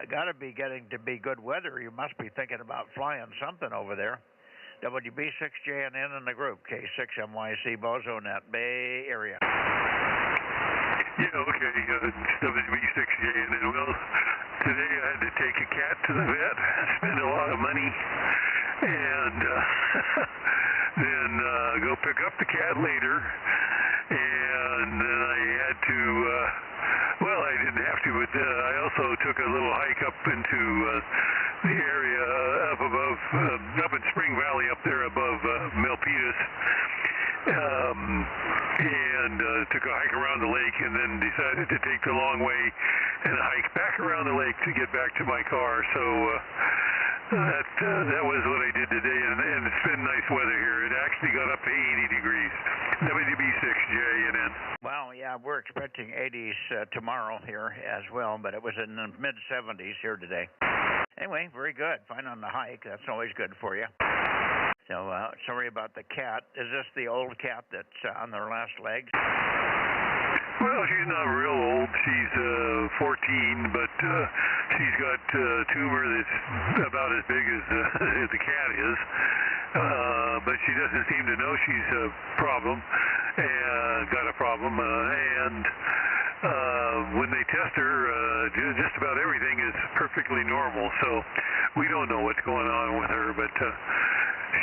got to be getting to be good weather. You must be thinking about flying something over there. WB6JNN in the group, K6MYC, Bozo Net, Bay Area. Yeah, okay, WB6JNN. Well, today I had to take a cat to the vet, spend a lot of money, and then go pick up the cat later, and then I had to, well, I didn't have to, but I also took a little hike up into the area up above, up in Spring Valley, up there above Milpitas, and took a hike around the lake, and then decided to take the long way and hike back around the lake to get back to my car. So that was what I did today, and it's been nice weather here. It actually got up to 80 degrees. WB6JNN. Well, yeah, we're expecting 80s tomorrow here as well, but it was in the mid-70s here today. Anyway, very good. Fine on the hike. That's always good for you. So, sorry about the cat. Is this the old cat that's on their last legs? Well, she's not real old. She's 14, but she's got a tumor that's about as big as the cat is. But she doesn't seem to know she's a problem, got a problem, and when they test her, just about everything is perfectly normal. So we don't know what's going on with her, but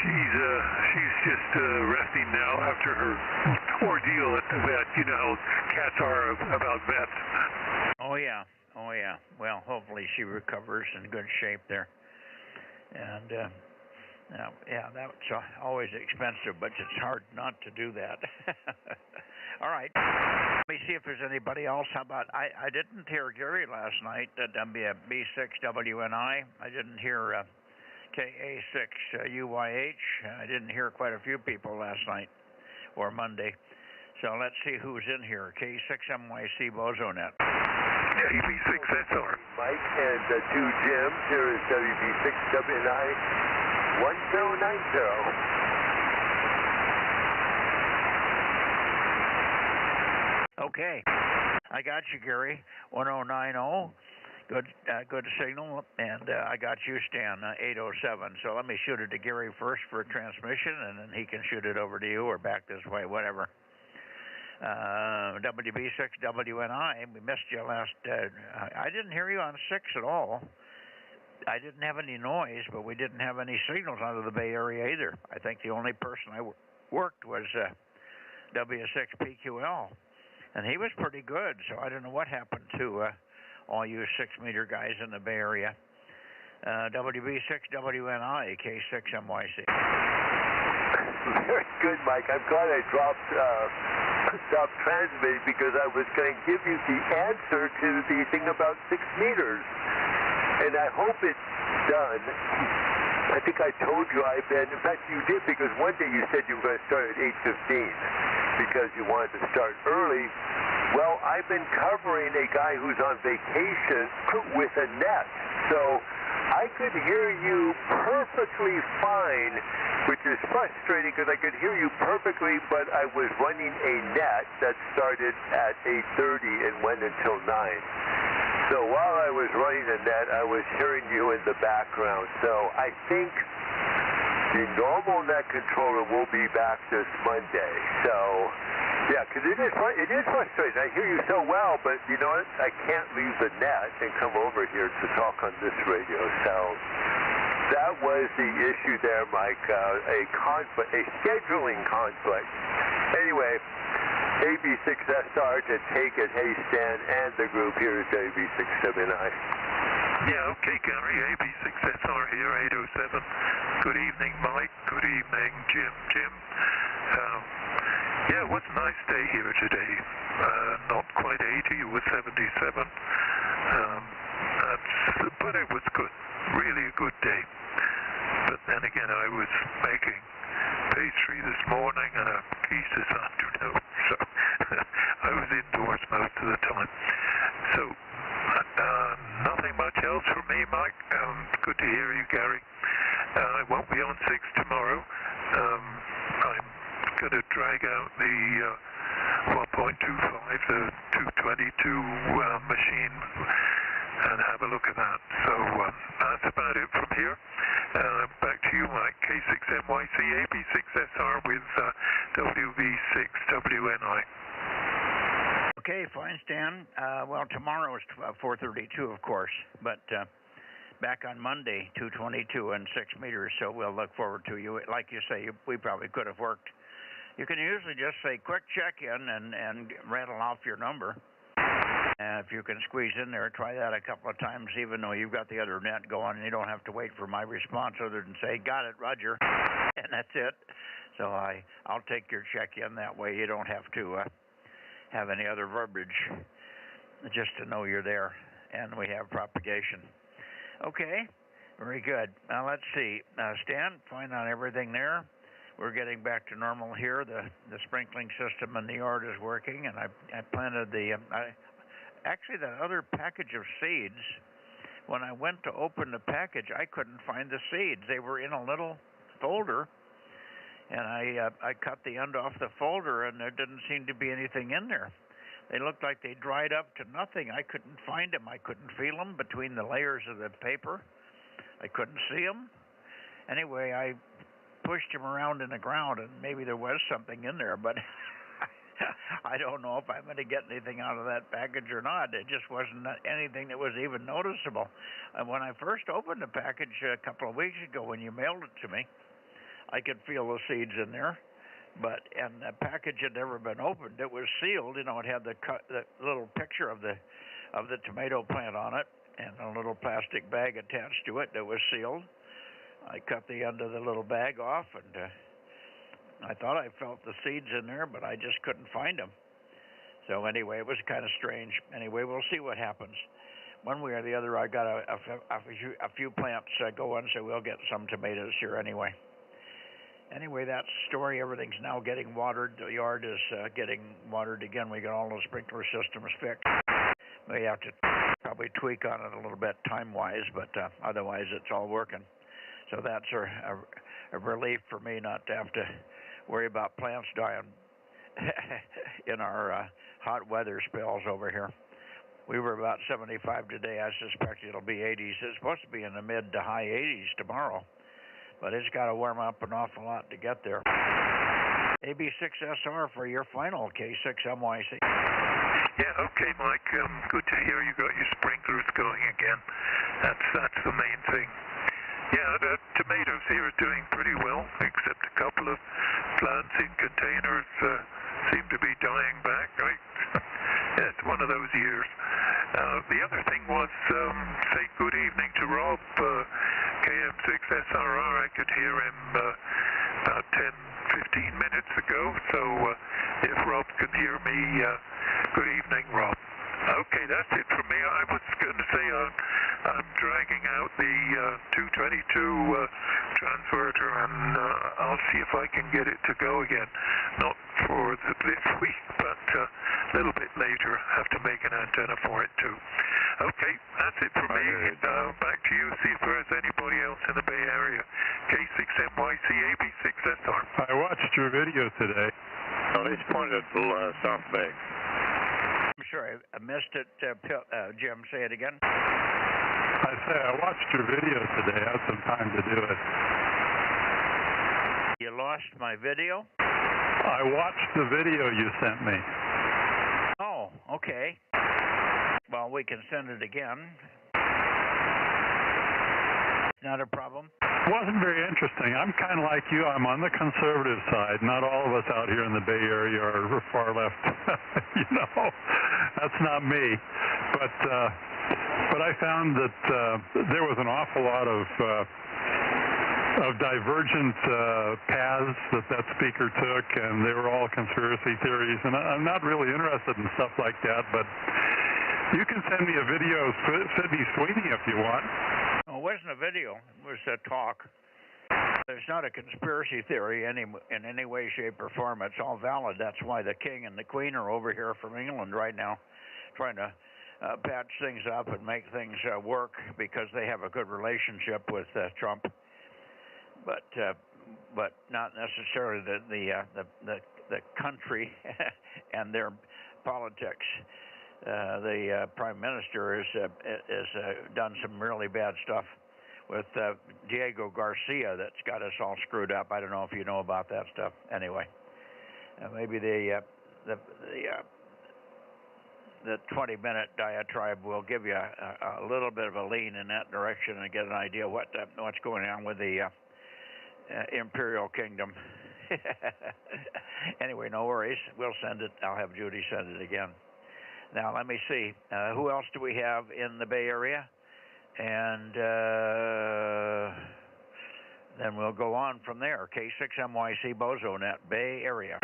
she's just resting now after her ordeal at the vet. You know how cats are about vets. Oh yeah. Well, hopefully she recovers in good shape there. And yeah, that's always expensive, but it's hard not to do that. All right. Let me see if there's anybody else. How about, I didn't hear Gary last night at B6WNI. I didn't hear KA6UYH. I didn't hear quite a few people last night or Monday. So let's see who's in here. K6MYC Bozo Net. Yeah, EB6, that's over. Mike and 2 Jims. Here is WB6WNI 1090. Okay, I got you, Gary. 1090. Good signal, and I got you, Stan, 807. So let me shoot it to Gary first for a transmission, and then he can shoot it over to you or back this way, whatever. WB6WNI, we missed you last. I didn't hear you on 6 at all. I didn't have any noise, but we didn't have any signals out of the Bay Area either. I think the only person I worked was W6PQL. And he was pretty good, so I don't know what happened to all you 6-meter guys in the Bay Area. WB6WNI, K6MYC. Very good, Mike. I'm glad I stopped transmitting because I was going to give you the answer to the thing about 6 meters. And I hope it's done. I think I told you I've been, in fact you did, because one day you said you were going to start at 8:15 because you wanted to start early. Well, I've been covering a guy who's on vacation with a net. So I could hear you perfectly fine, which is frustrating because I could hear you perfectly, but I was running a net that started at 8:30 and went until 9. So while I was running the net, I was hearing you in the background. So I think the normal net controller will be back this Monday. So, yeah, because it is frustrating. I hear you so well, but you know what? I can't leave the net and come over here to talk on this radio. So that was the issue there, Mike, a scheduling conflict. Anyway, AB6SR to take it. Hey, Stan, and the group here is AB6WNI. Yeah, okay, Gary, AB6SR here, 807. Good evening, Mike. Good evening, Jim. Yeah, it was a nice day here today. Not quite 80, it was 77. But it was good. Really a good day. But then again, I was making pastry this morning and a piece this afternoon, so I was indoors most of the time. So, nothing much else from me, Mike. Good to hear you, Gary. I won't be on 6 tomorrow. I'm going to drag out the 1.25, the 222 machine, and have a look at that. So that's about it from here. Back to you, Mike. K6MYC, AB6SR with WB6WNI. Okay, fine, Stan. Well, tomorrow is 4:32, of course, but back on Monday, 222 and 6 meters, so we'll look forward to you. Like you say, we probably could have worked. You can usually just say quick check-in and rattle off your number. If you can squeeze in there, try that a couple of times, even though you've got the other net going, and you don't have to wait for my response other than say, got it, Roger, and that's it. So I'll take your check-in that way. You don't have to have any other verbiage, just to know you're there, and we have propagation. Okay, very good. Now let's see. Stan, fine on everything there. We're getting back to normal here. The sprinkling system in the yard is working, and I planted the... Actually, that other package of seeds, when I went to open the package, I couldn't find the seeds. They were in a little folder, and I cut the end off the folder, and there didn't seem to be anything in there. They looked like they dried up to nothing. I couldn't find them. I couldn't feel them between the layers of the paper. I couldn't see them. Anyway, I pushed them around in the ground, and maybe there was something in there, but... I don't know if I'm going to get anything out of that package or not. It just wasn't anything that was even noticeable. And when I first opened the package a couple of weeks ago, when you mailed it to me, I could feel the seeds in there. And the package had never been opened. It was sealed. You know, it had the little picture of the tomato plant on it, and a little plastic bag attached to it that was sealed. I cut the end of the little bag off, and I thought I felt the seeds in there, but I just couldn't find them. So anyway, it was kind of strange. Anyway, we'll see what happens. One way or the other, I got a few plants going, so we'll get some tomatoes here anyway. Anyway, that's the story. Everything's now getting watered. The yard is getting watered again. We got all those sprinkler systems fixed. We have to probably tweak on it a little bit time-wise, but otherwise it's all working. So that's a relief for me not to have to worry about plants dying in our hot weather spells over here. We were about 75 today. I suspect it'll be 80s. It's supposed to be in the mid to high 80s tomorrow, but it's got to warm up an awful lot to get there. AB6SR for your final K6MYC. Yeah, okay, Mike. Good to hear you got your sprinklers going again. That's the main thing. Yeah, the tomatoes here are doing pretty well, except a couple of plants in containers seem to be dying back. It's one of those years. The other thing was, say good evening to Rob, KM6SRR. I could hear him about 10-15 minutes ago, so if Rob could hear me, good evening, Rob. Okay, that's it for me. I was going to say I'm dragging out the 222 transverter, and I'll see if I can get it to go again. Not for this week, but a little bit later. Have to make an antenna for it too. Okay, that's it for me. Back to you. See if there's anybody else in the Bay Area. K6MYC AB6SR. I watched your video today. Well, he's pointed to South Bay. I'm sorry, I missed it. Jim, say it again. I say I watched your video today. I had some time to do it. You lost my video? I watched the video you sent me. Oh, okay. Well, we can send it again. Not a problem. It wasn't very interesting. I'm kind of like you. I'm on the conservative side. Not all of us out here in the Bay Area are far left. You know, that's not me. But I found that there was an awful lot of divergent paths that speaker took, and they were all conspiracy theories. And I'm not really interested in stuff like that, but you can send me a video of Sydney Sweeney if you want. No, it wasn't a video. It was a talk. There's not a conspiracy theory in any way, shape, or form. It's all valid. That's why the King and the Queen are over here from England right now, trying to patch things up and make things work because they have a good relationship with Trump. But not necessarily the country and their politics. The Prime Minister has done some really bad stuff with Diego Garcia that's got us all screwed up. I don't know if you know about that stuff. Anyway, maybe the 20-minute diatribe will give you a little bit of a lean in that direction and get an idea what's going on with the Imperial Kingdom. Anyway, no worries. We'll send it. I'll have Judy send it again. Now, let me see. Who else do we have in the Bay Area? And then we'll go on from there. K6MYC Bozo Net, Bay Area.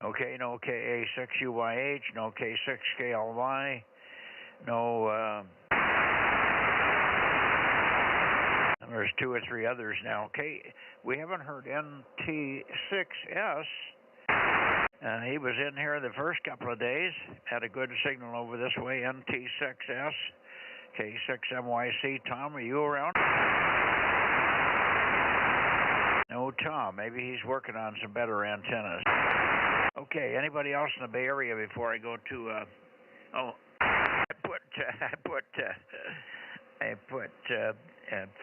Okay, no KA6UYH, no K6KLY, no... there's two or three others now. Okay, we haven't heard NT6S. He was in here the first couple of days, had a good signal over this way, NT6S, K6MYC. Tom, are you around? No, Tom. Maybe he's working on some better antennas. Okay, anybody else in the Bay Area before I go to, I put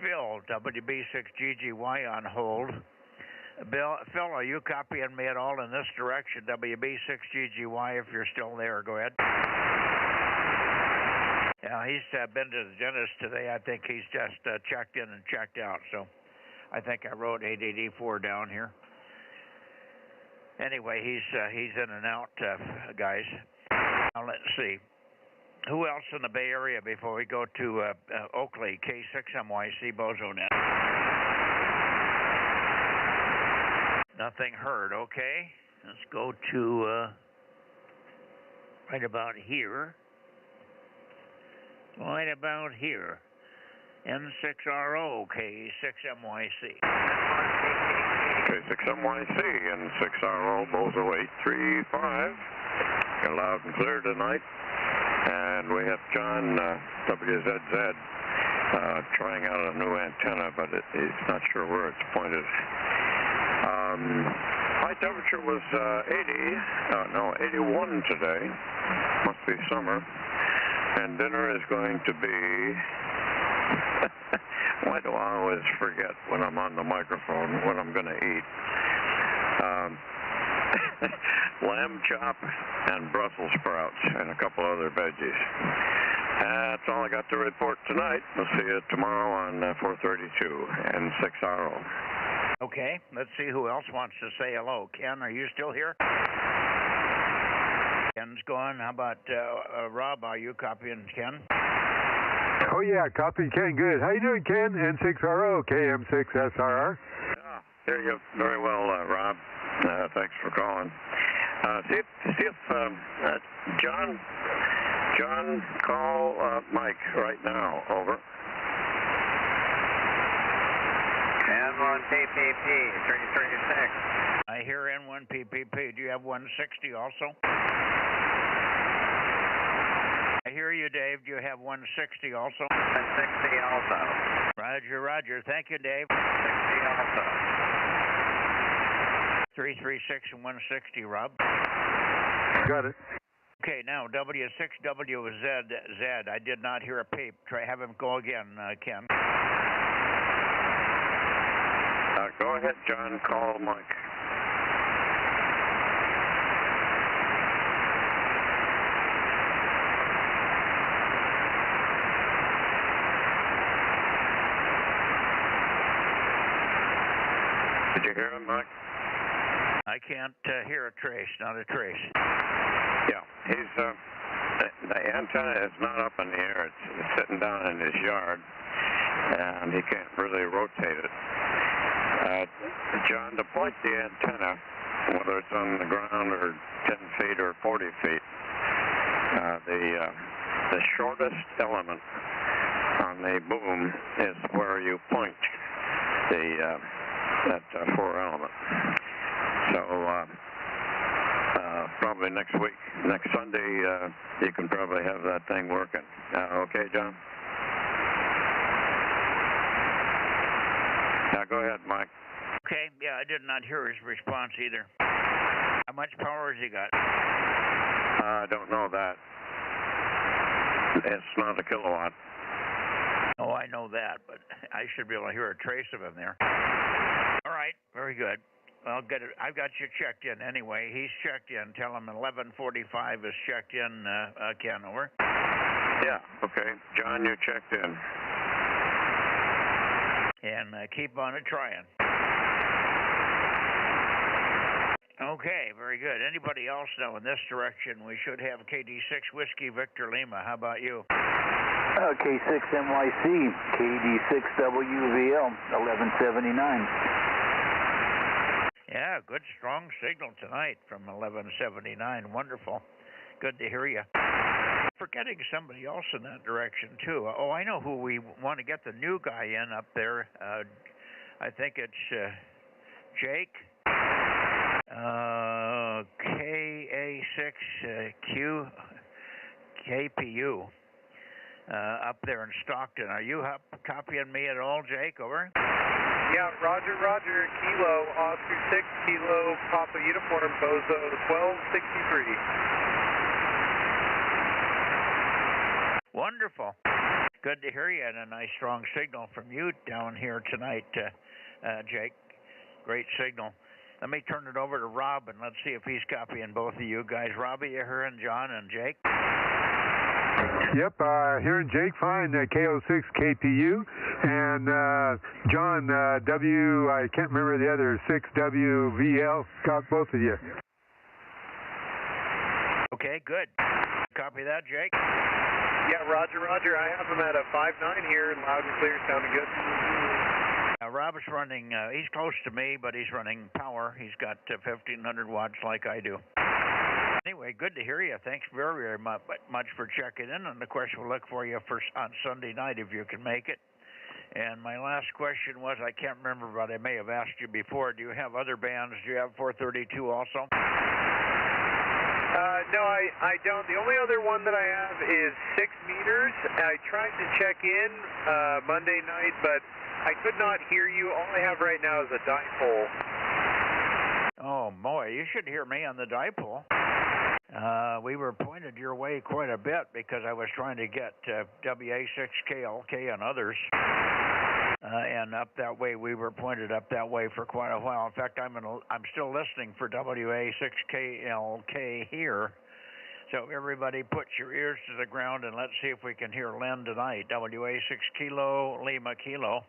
Phil, WB6GGY on hold. Phil, are you copying me at all in this direction? WB6GGY, if you're still there, go ahead. Yeah, he's been to the dentist today. I think he's just checked in and checked out. So I think I wrote 8884 down here. Anyway, he's in and out, guys. Now let's see. Who else in the Bay Area before we go to Oakley, K6MYC Bozo Net? Nothing heard. Okay, let's go to right about here. Right about here. N6RO, K6MYC. K6MYC, N6RO, Bozo 835. You're loud and clear tonight. And we have John WZZ trying out a new antenna, but he's not sure where it's pointed. High temperature was 81 today. Must be summer. And dinner is going to be... Why do I always forget when I'm on the microphone what I'm going to eat? Lamb chop and Brussels sprouts and a couple other veggies. That's all I got to report tonight. We'll see you tomorrow on 432 and 6RO. Okay, let's see who else wants to say hello. Ken, are you still here? Ken's gone. How about Rob? Are you copying Ken? Oh, yeah, copy Ken. Good. How you doing, Ken? N6RO, KM6SRR. Yeah, hear you very well, Rob. Thanks for calling. See if John, call Mike right now. Over. N1 PPP 336. I hear N1 PPP. Do you have 160 also? I hear you, Dave. Do you have 160 also? 160 also. Roger, roger. Thank you, Dave. 160 also. 336 and 160, Rob. Got it. Okay, now W6WZZ. I did not hear a peep. Have him go again, Ken. Go ahead, John. Call Mike. Did you hear him, Mike? I can't hear a trace, not a trace. Yeah, he's the antenna is not up in the air. It's sitting down in his yard, and he can't really rotate it. John, to point the antenna, whether it's on the ground or 10 feet or 40 feet, the shortest element on the boom is where you point that 4 element. So probably next week, next Sunday, you can probably have that thing working. Okay, John? Now go ahead, Mike. Okay, yeah, I did not hear his response either. How much power has he got? I don't know that. It's not a kilowatt. Oh, I know that, but I should be able to hear a trace of him there. All right, very good. Well, get it. I've got you checked in anyway. He's checked in. Tell him 11:45 is checked in, Ken, over. Yeah, okay. John, you checked in. And keep on it trying. Okay, very good. Anybody else know in this direction? We should have KD6 Whiskey Victor Lima. How about you? K6NYC, KD6WVL, 1179. Yeah, good strong signal tonight from 1179. Wonderful. Good to hear you. Forgetting somebody else in that direction, too. Oh, I know who we want to get the new guy in up there. I think it's Jake. KA6Q KPU up there in Stockton. Are you copying me at all, Jake? Over? Yeah, roger, roger. Kilo, Oscar 6, Kilo, Papa Uniform, Bozo 1263. Wonderful. Good to hear you, and a nice strong signal from you down here tonight, Jake. Great signal. Let me turn it over to Rob, and let's see if he's copying both of you guys. Robbie, you hearing John and Jake? Yep, hearing Jake fine, KO6 KPU, and John, I can't remember the other, 6WVL, got both of you. Okay, good. Copy that, Jake? Yeah, roger, roger. I have him at a 5.9 here, loud and clear, sounding good. Rob's running, he's close to me, but he's running power. He's got 1,500 watts like I do. Anyway, good to hear you. Thanks very, very much for checking in. And, of course, we'll look for you on Sunday night if you can make it. And my last question was, I can't remember, but I may have asked you before, do you have other bands? Do you have 432 also? No, I don't. The only other one that I have is 6 meters. I tried to check in Monday night, but I could not hear you. All I have right now is a dipole. Oh, boy, you should hear me on the dipole. We were pointed your way quite a bit because I was trying to get WA6KLK and others. And up that way, we were pointed up that way for quite a while. In fact, I'm still listening for WA6KLK here. So everybody put your ears to the ground and let's see if we can hear Len tonight. WA6 Kilo, Lima Kilo.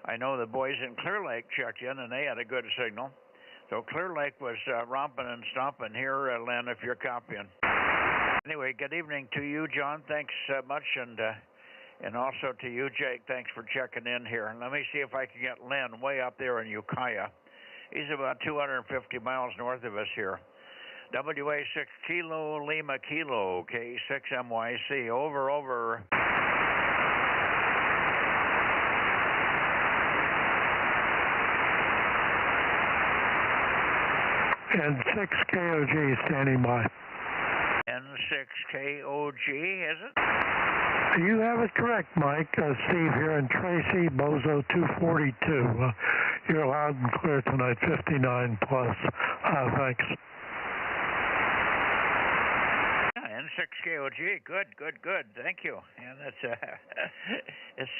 I know the boys in Clear Lake checked in, and they had a good signal. So Clear Lake was romping and stomping here, Len, if you're copying. Anyway, good evening to you, John. Thanks much, and also to you, Jake. Thanks for checking in here. Let me see if I can get Len way up there in Ukiah. He's about 250 miles north of us here. WA6 Kilo Lima Kilo, K6MYC. Over. And 6 KOG standing by. N6KOG, is it? You have it correct, Mike. Steve here in Tracy, Bozo 242. You're loud and clear tonight, 59 plus. Thanks. Yeah, N6KOG, good. Thank you. And that's it's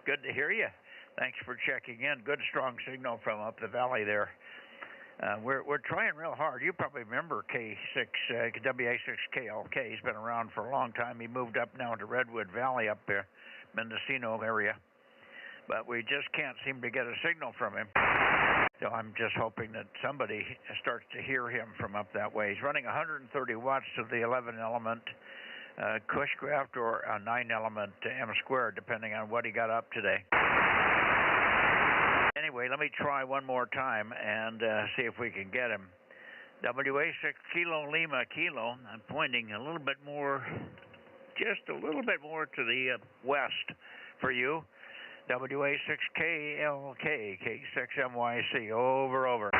good to hear you. Thanks for checking in. Good strong signal from up the valley there. We're trying real hard. You probably remember WA6KLK. He's been around for a long time. He moved up now to Redwood Valley up there, Mendocino area. But we just can't seem to get a signal from him. So I'm just hoping that somebody starts to hear him from up that way. He's running 130 watts to the 11-element Cushcraft or a 9-element M-squared, depending on what he got up today. Anyway, let me try one more time and see if we can get him. WA6 Kilo Lima Kilo. I'm pointing a little bit more, just a little bit more to the west for you. WA6KLK, K6MYC. Over.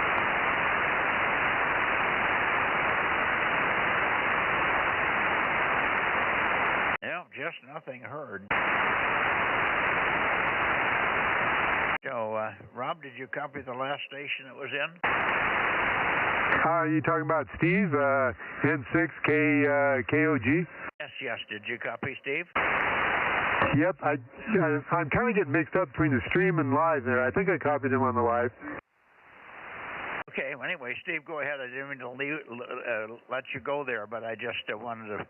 Yeah, just nothing heard. So, Rob, did you copy the last station it was in? Are you talking about Steve, N6KOG? Yes. Did you copy, Steve? Yep. I'm kind of getting mixed up between the stream and live there. I think I copied him on the live. Okay. Well, anyway, Steve, go ahead. I didn't mean to let you go there, but I just wanted to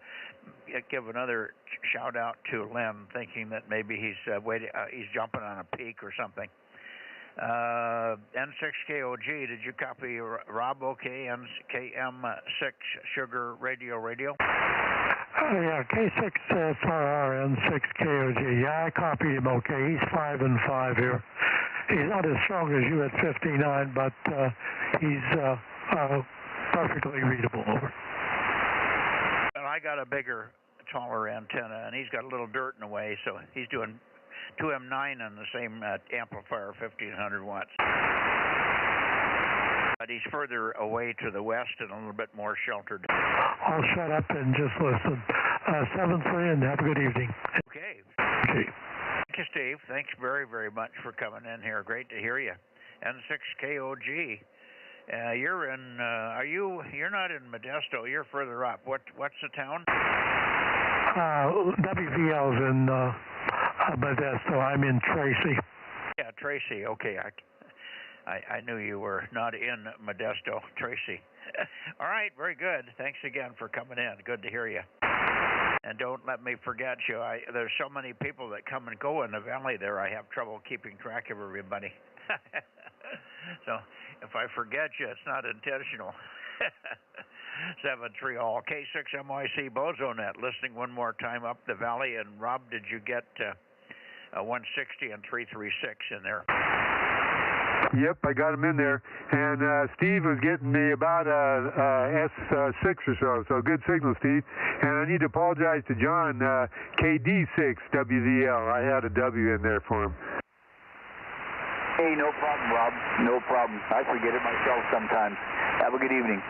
give another shout out to Len, thinking that maybe he's he's jumping on a peak or something. N6KOG, did you copy Rob? Okay, KM6 Sugar Radio? Yeah, K6FRR, N6KOG. Yeah, I copied him okay. He's 5 and 5 here. He's not as strong as you at 59, but he's perfectly readable. Over. Well, I got a bigger, taller antenna, and he's got a little dirt in the way, so he's doing 2M9 on the same amplifier, 1500 watts. But he's further away to the west and a little bit more sheltered. I'll shut up and just listen. 7-3, and have a good evening. Okay. Okay. Thank you, Steve. Thanks very, very much for coming in here. Great to hear you. N6KOG. You're in. You're not in Modesto. You're further up. What's the town? WVL's in Modesto. I'm in Tracy. Yeah, Tracy. Okay. I knew you were not in Modesto, Tracy. All right, very good. Thanks again for coming in. Good to hear you. And don't let me forget you. There's so many people that come and go in the valley there, I have trouble keeping track of everybody. So if I forget you, it's not intentional. 7-3 all. K6MYC Bozo Net, listening one more time up the valley. And Rob, did you get 160 and 336 in there? Yep, I got him in there. And Steve was getting me about S6 or so good signal, Steve. And I need to apologize to John, KD6WVL. I had a W in there for him. Hey, no problem, Rob. No problem. I forget it myself sometimes. Have a good evening.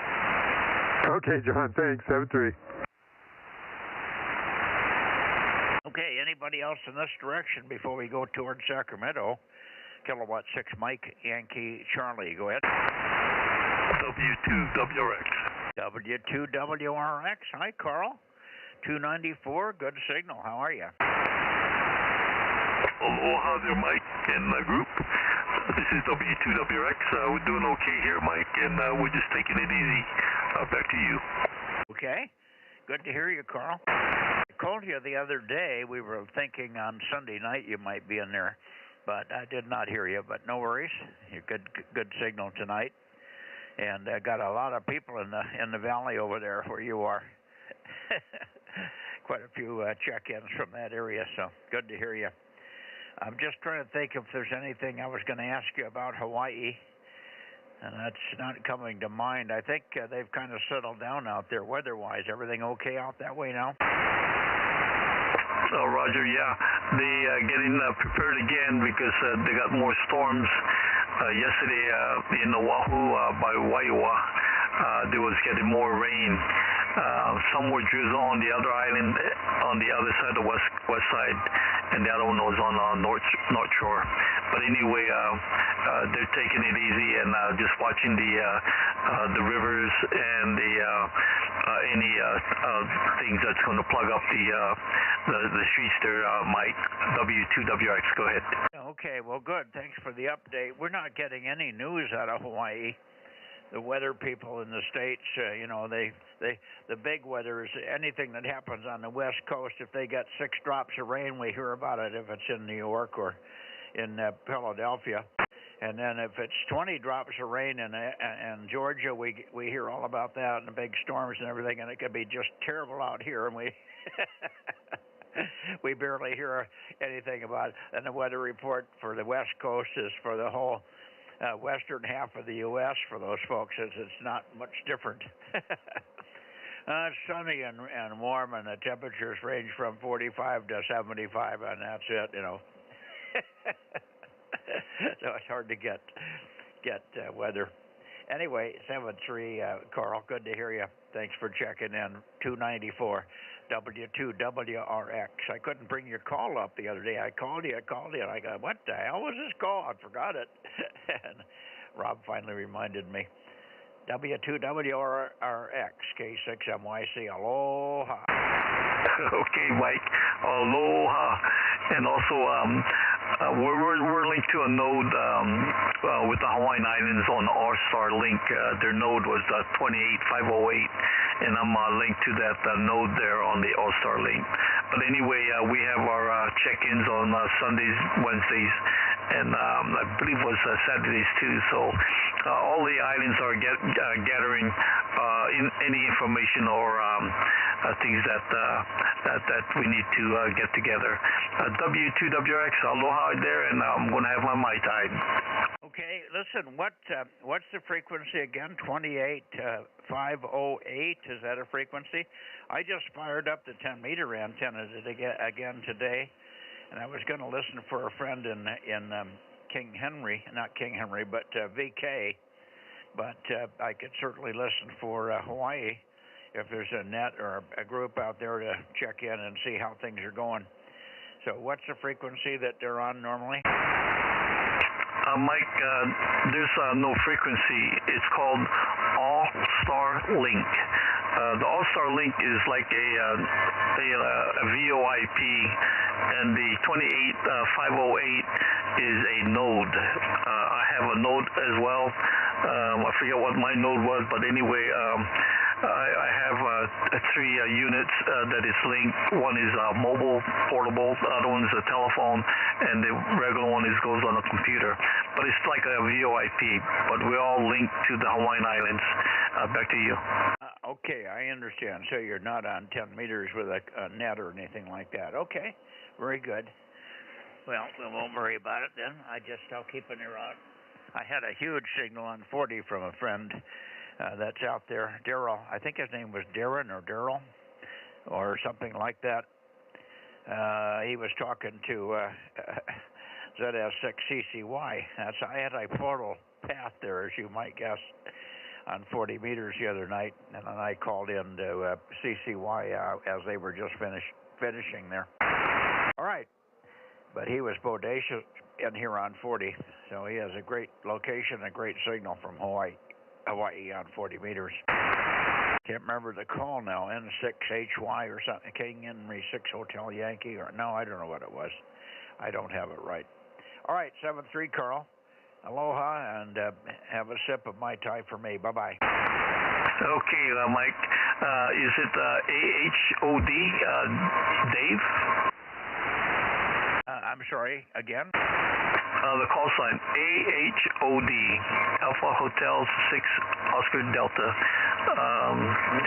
Okay, John, thanks. 7-3. Okay, anybody else in this direction before we go toward Sacramento? Kilowatt 6 Mike Yankee Charlie, go ahead. W2WRX. W2WRX. Hi, Carl. 294, good signal. How are you? Aloha there, Mike and the group. This is W2WRX. We're doing okay here, Mike, and we're just taking it easy. Back to you. Okay. Good to hear you, Carl. I called you the other day. We were thinking on Sunday night you might be in there. but I did not hear you. But no worries. You're good signal tonight, and got a lot of people in the valley over there where you are. Quite a few check-ins from that area, so good to hear you. I'm just trying to think if there's anything I was going to ask you about Hawaii, and that's not coming to mind. I think they've kind of settled down out there weather-wise. Everything okay out that way now? Oh, Roger, yeah. They getting prepared again because they got more storms. Yesterday in Oahu by Waiua, there was getting more rain. Some were drizzle on the other island, on the other side, the west side, and the other one was on North Shore. But anyway, they're taking it easy and just watching the rivers and any things that's going to plug up the streets there. Mike, W2WX, go ahead. Okay, well, good. Thanks for the update. We're not getting any news out of Hawaii. The weather people in the States, the big weather is anything that happens on the West Coast. If they get 6 drops of rain, we hear about it if it's in New York or in Philadelphia. And then if it's 20 drops of rain in Georgia, we hear all about that and the big storms and everything, and it could be just terrible out here, and we barely hear anything about it. And the weather report for the West Coast is for the whole western half of the U.S. for those folks. It's not much different. It's sunny and warm, and the temperatures range from 45 to 75, and that's it, So it's hard to get weather. Anyway, 7-3, Carl, good to hear you. Thanks for checking in. 294 W2WRX. I couldn't bring your call up the other day. I called you, and I go, what the hell was this call? I forgot it. And Rob finally reminded me. W2WRX, K6MYC, aloha. Okay, Mike, aloha. And also, we're linked to a node with the Hawaiian Islands on the All-Star link. Their node was 28508, and I'm linked to that node there on the All-Star link. But anyway, we have our check-ins on Sundays, Wednesdays, and I believe it was Saturdays too. So all the islands are gathering any information or things that we need to get together. W2WX, aloha there, and I'm going to have my Mai Tai. Okay, listen, what's the frequency again? 28508, is that a frequency? I just fired up the 10-meter antenna again today, and I was going to listen for a friend in King Henry, not King Henry, but VK, but I could certainly listen for Hawaii if there's a net or a group out there to check in and see how things are going. So what's the frequency that they're on normally? Mike, there's no frequency. It's called All-Star Link. The All-Star Link is like a VoIP, and the 28508 is a node. I have a node as well. I forget what my node was, but anyway, I have 3 units that is linked. One is mobile, portable, the other one is a telephone, and the regular one goes on a computer. But it's like a VoIP, but we're all linked to the Hawaiian Islands. Back to you. Okay, I understand. So you're not on 10 meters with a net or anything like that. Okay, very good. Well, we won't worry about it then. I'll keep an ear out. I had a huge signal on 40 from a friend that's out there, Daryl. I think his name was Darren or Daryl or something like that. He was talking to ZS6CCY. That's an anti-portal path there, as you might guess, on 40 meters the other night, and then I called in to CCY as they were just finishing there. All right, but he was bodacious in here on 40, so he has a great location, a great signal from Hawaii on 40 meters. Can't remember the call now, N6HY or something, King Henry 6 Hotel Yankee, or no, I don't know what it was. I don't have it right. All right, 7-3, Carl. Aloha, and have a sip of Mai Tai for me. Bye-bye. Okay, Mike. Is it AHOD, Dave? I'm sorry, again? The call sign AHOD, Alpha Hotel 6 Oscar Delta.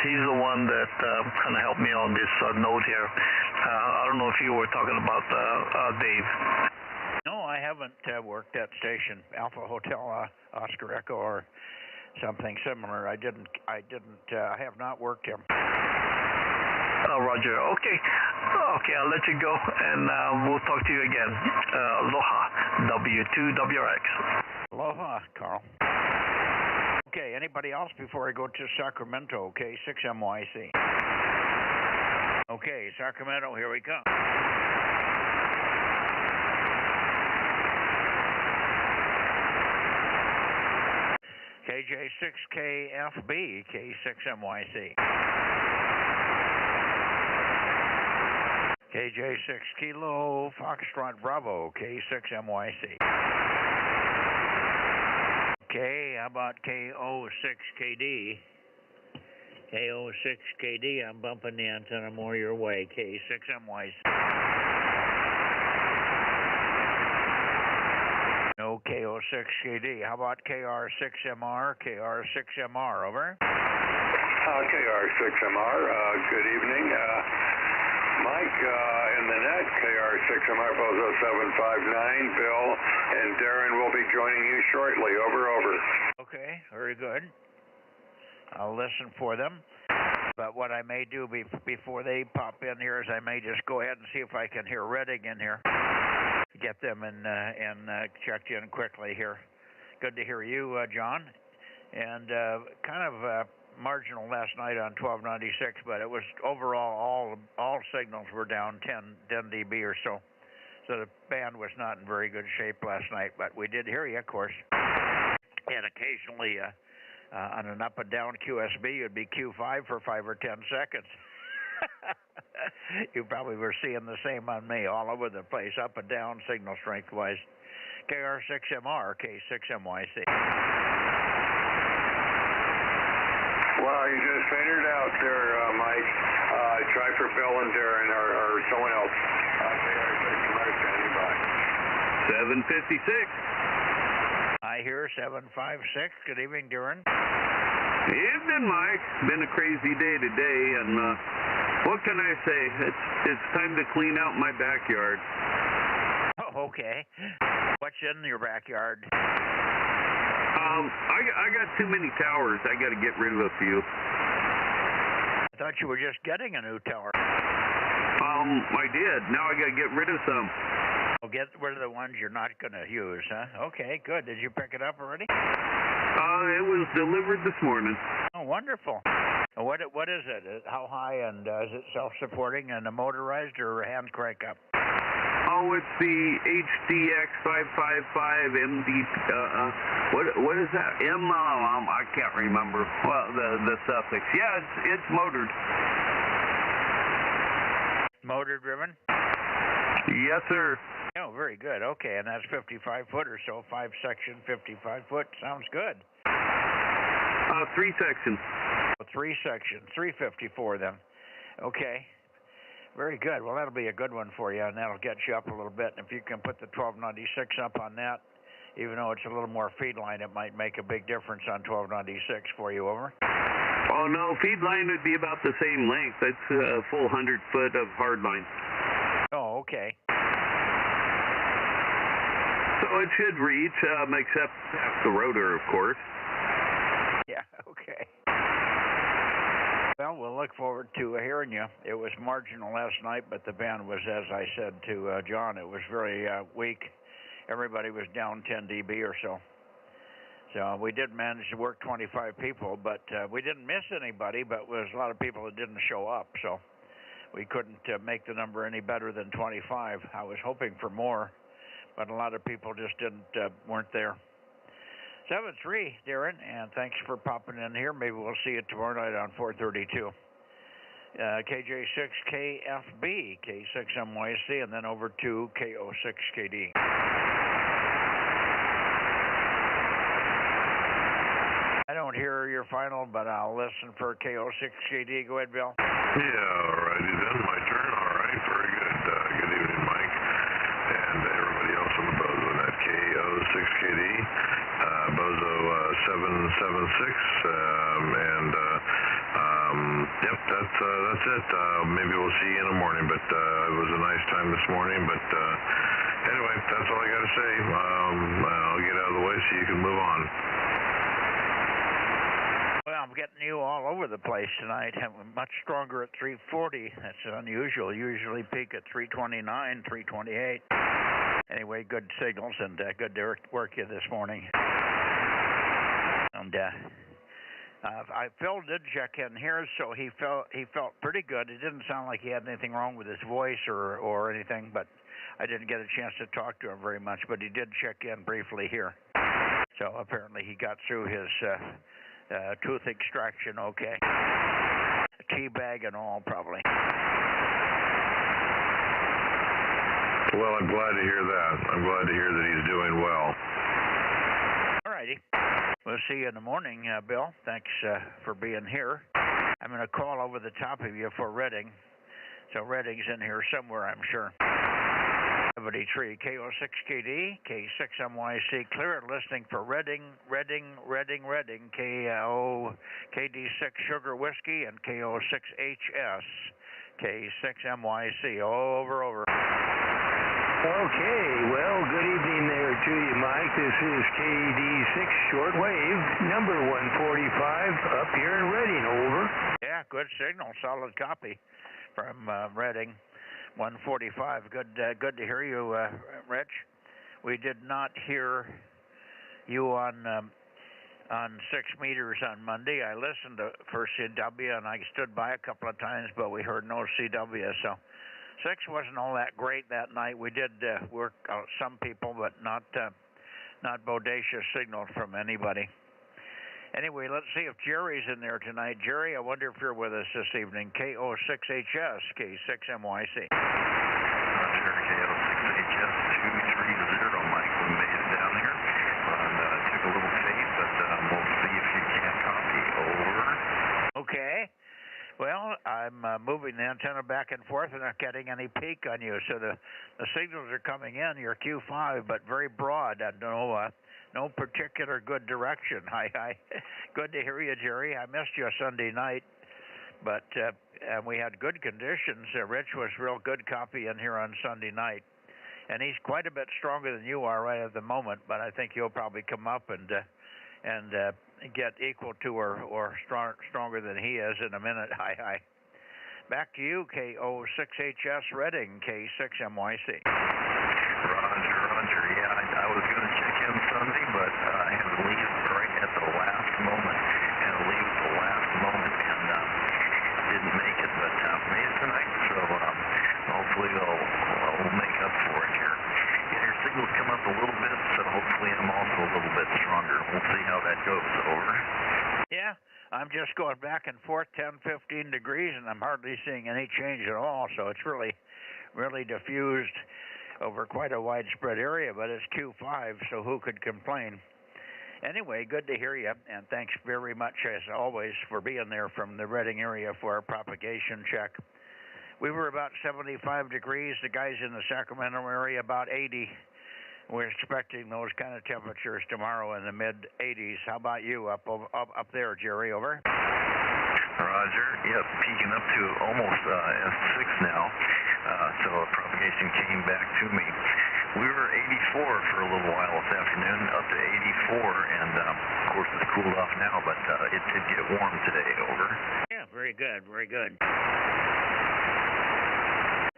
He's the one that kind of helped me on this note here. I don't know if you were talking about Dave. No, I haven't worked that station, Alpha Hotel Oscar Echo or something similar. I have not worked him. Oh, Roger. Okay, I'll let you go, and we'll talk to you again. Aloha, W2WRX. Aloha, Carl. Okay, anybody else before I go to Sacramento? Okay, 6MYC. Okay, Sacramento, here we come. KJ6KFB, K6MYC. KJ6 Kilo Foxtrot Bravo, K6MYC. Okay, how about KO6KD? KO6KD, I'm bumping the antenna more your way, K6MYC. No KO6KD. How about KR6MR? KR6MR, over. KR6MR, good evening. Mike in the net, KR6MR, Bozo 759. Bill and Darren will be joining you shortly. Over. Okay, very good. I'll listen for them. But what I may do before they pop in here is I may just go ahead and see if I can hear Redding in here. Get them and checked in quickly here. Good to hear you, John. And kind of marginal last night on 1296, but it was overall all signals were down 10 dB or so. So the band was not in very good shape last night, but we did hear you, of course. And occasionally on an up and down QSB, you'd be Q5 for 5 or 10 seconds. You probably were seeing the same on me, all over the place, up and down signal strength-wise. KR6MR, K6MYC. Well, you just figured out there, Mike. Try for Bill and Darren or someone else. KR6MR standing by. 756. I hear 756. Good evening, Darren. Evening, Mike. Been a crazy day today, and what can I say? It's time to clean out my backyard. Oh, okay. What's in your backyard? I got too many towers. I got to get rid of a few. I thought you were just getting a new tower. I did. Now I got to get rid of some. Well, get rid of the ones you're not going to use, huh? Okay, good. Did you pick it up already? It was delivered this morning. Oh, wonderful. What is it? How high, and is it self-supporting and motorized or hand crank up? Oh, it's the HDX 555 MD. What is that? I can't remember. Well, the suffix. Yeah, it's motored. Motor driven? Yes, sir. Oh, very good. Okay, and that's 55 foot or so, 5-section, 55 foot. Sounds good. 3 sections. 3 sections, 354 then. Okay. Very good. Well, that'll be a good one for you, and that'll get you up a little bit. And if you can put the 1296 up on that, even though it's a little more feed line, it might make a big difference on 1296 for you, over. Oh, no, feed line would be about the same length. That's a full 100 foot of hard line. Oh, okay. So it should reach, except half the rotor, of course. Yeah, okay. Well, we'll look forward to hearing you. It was marginal last night, but the band was, as I said to John, it was very weak. Everybody was down 10 dB or so. So we did manage to work 25 people, but we didn't miss anybody, but there was a lot of people that didn't show up. So we couldn't make the number any better than 25. I was hoping for more, but a lot of people just weren't there. 7-3, Darren, and thanks for popping in here. Maybe we'll see you tomorrow night on 432. KJ6KFB, K6MYC, and then over to KO6KD. I don't hear your final, but I'll listen for KO6KD. Go ahead, Bill. Yeah, all righty then. My turn. All right, very good. Good evening, Mike, and everybody else on the Bozo Net. KD, Bozo 776, yep, that's it. Maybe we'll see you in the morning, but it was a nice time this morning, but anyway, that's all I got to say. I'll get out of the way so you can move on. Well, I'm getting you all over the place tonight. I'm much stronger at 340. That's unusual. Usually peak at 329, 328. Anyway, good signals and good to work you this morning. And Phil did check in here, so he felt pretty good. It didn't sound like he had anything wrong with his voice or anything, but I didn't get a chance to talk to him very much. But he did check in briefly here. So apparently he got through his tooth extraction okay. Tea bag and all, probably. Well, I'm glad to hear that. I'm glad to hear that he's doing well. All righty. We'll see you in the morning, Bill. Thanks for being here. I'm going to call over the top of you for Redding. So Redding's in here somewhere, I'm sure. 73 KO6KD, K6MYC, clear listening for Redding, KO KD6 Sugar Whiskey, and KO6HS, K6MYC. Over. Okay, well, good evening there to you, Mike. This is KD6 Shortwave, number 145, up here in Redding, over. Yeah, good signal, solid copy from Redding. 145. Good to hear you, Rich. We did not hear you on 6 meters on Monday. I listened for CW and I stood by a couple of times, but we heard no CW. So 6 wasn't all that great that night. We did work out some people, but not bodacious signals from anybody. Anyway, let's see if Jerry's in there tonight. Jerry, I wonder if you're with us this evening. KO6HS, K6MYC. Roger, KO6HS 230, Mike. We made it down here. Took a little fade, but we'll see if you can't copy. Over. Okay. Well, I'm moving the antenna back and forth and not getting any peak on you. So the signals are coming in. You're Q5, but very broad. No particular good direction. Hi. Good to hear you, Jerry. I missed you Sunday night, but we had good conditions. Rich was real good copy in here on Sunday night, and he's quite a bit stronger than you are right at the moment. But I think you'll probably come up and get equal to or stronger than he is in a minute. Hi. Back to you, KO6HS Redding, K6MYC. Roger. Yeah, I was going to check in Sunday, but I had to leave right at the last moment. And didn't make it, but made it tonight. So hopefully we'll make up for it here. Yeah, your signals come up a little bit, so hopefully I'm also a little bit stronger. We'll see how that goes. Over. Yeah, I'm just going back and forth 10, 15 degrees, and I'm hardly seeing any change at all. So it's really diffused over quite a widespread area, but it's Q5, so who could complain? Anyway, good to hear you, and thanks very much, as always, for being there from the Redding area for our propagation check. We were about 75 degrees. The guys in the Sacramento area about 80. We're expecting those kind of temperatures tomorrow in the mid-80s. How about you up there, Jerry? Over. Roger. Yep, peaking up to almost S6 now. So propagation came back to me. We were 84 for a little while this afternoon, up to 84, and of course it's cooled off now, but it did get warm today. Over. Yeah, very good.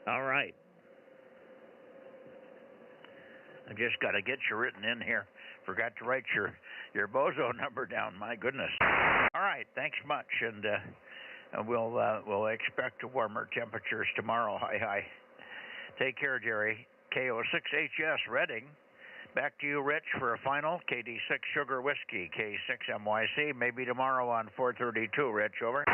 All right. I just got to get you written in here. Forgot to write your Bozo number down. My goodness. All right. Thanks much, and we'll expect warmer temperatures tomorrow. Hi. Take care, Jerry. KO6HS Redding. Back to you, Rich, for a final. KD6 Sugar Whiskey, K6MYC. Maybe tomorrow on 432, Rich. Over.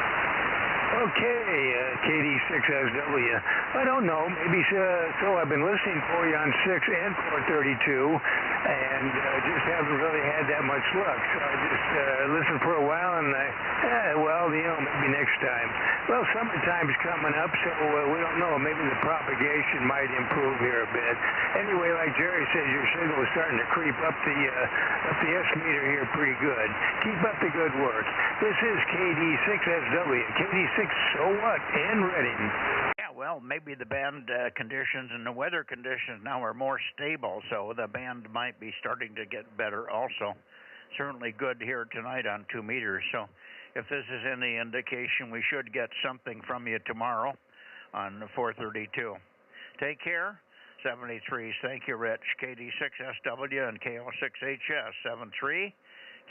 Okay, KD6SW. I don't know, maybe so. I've been listening for you on 6 and 432, and just haven't really had that much luck. So I just listened for a while, and maybe next time. Well, summertime's coming up, so we don't know. Maybe the propagation might improve here a bit. Anyway, like Jerry says, your signal is starting to creep up the S meter here pretty good. Keep up the good work. This is KD6SW. KD6, so what? And Reading. Yeah, well, maybe the band conditions and the weather conditions now are more stable, so the band might be starting to get better also. Certainly good here tonight on 2 meters, so if this is any indication, we should get something from you tomorrow on 432. Take care. 73s. Thank you, Rich. KD6SW and KO6HS 73.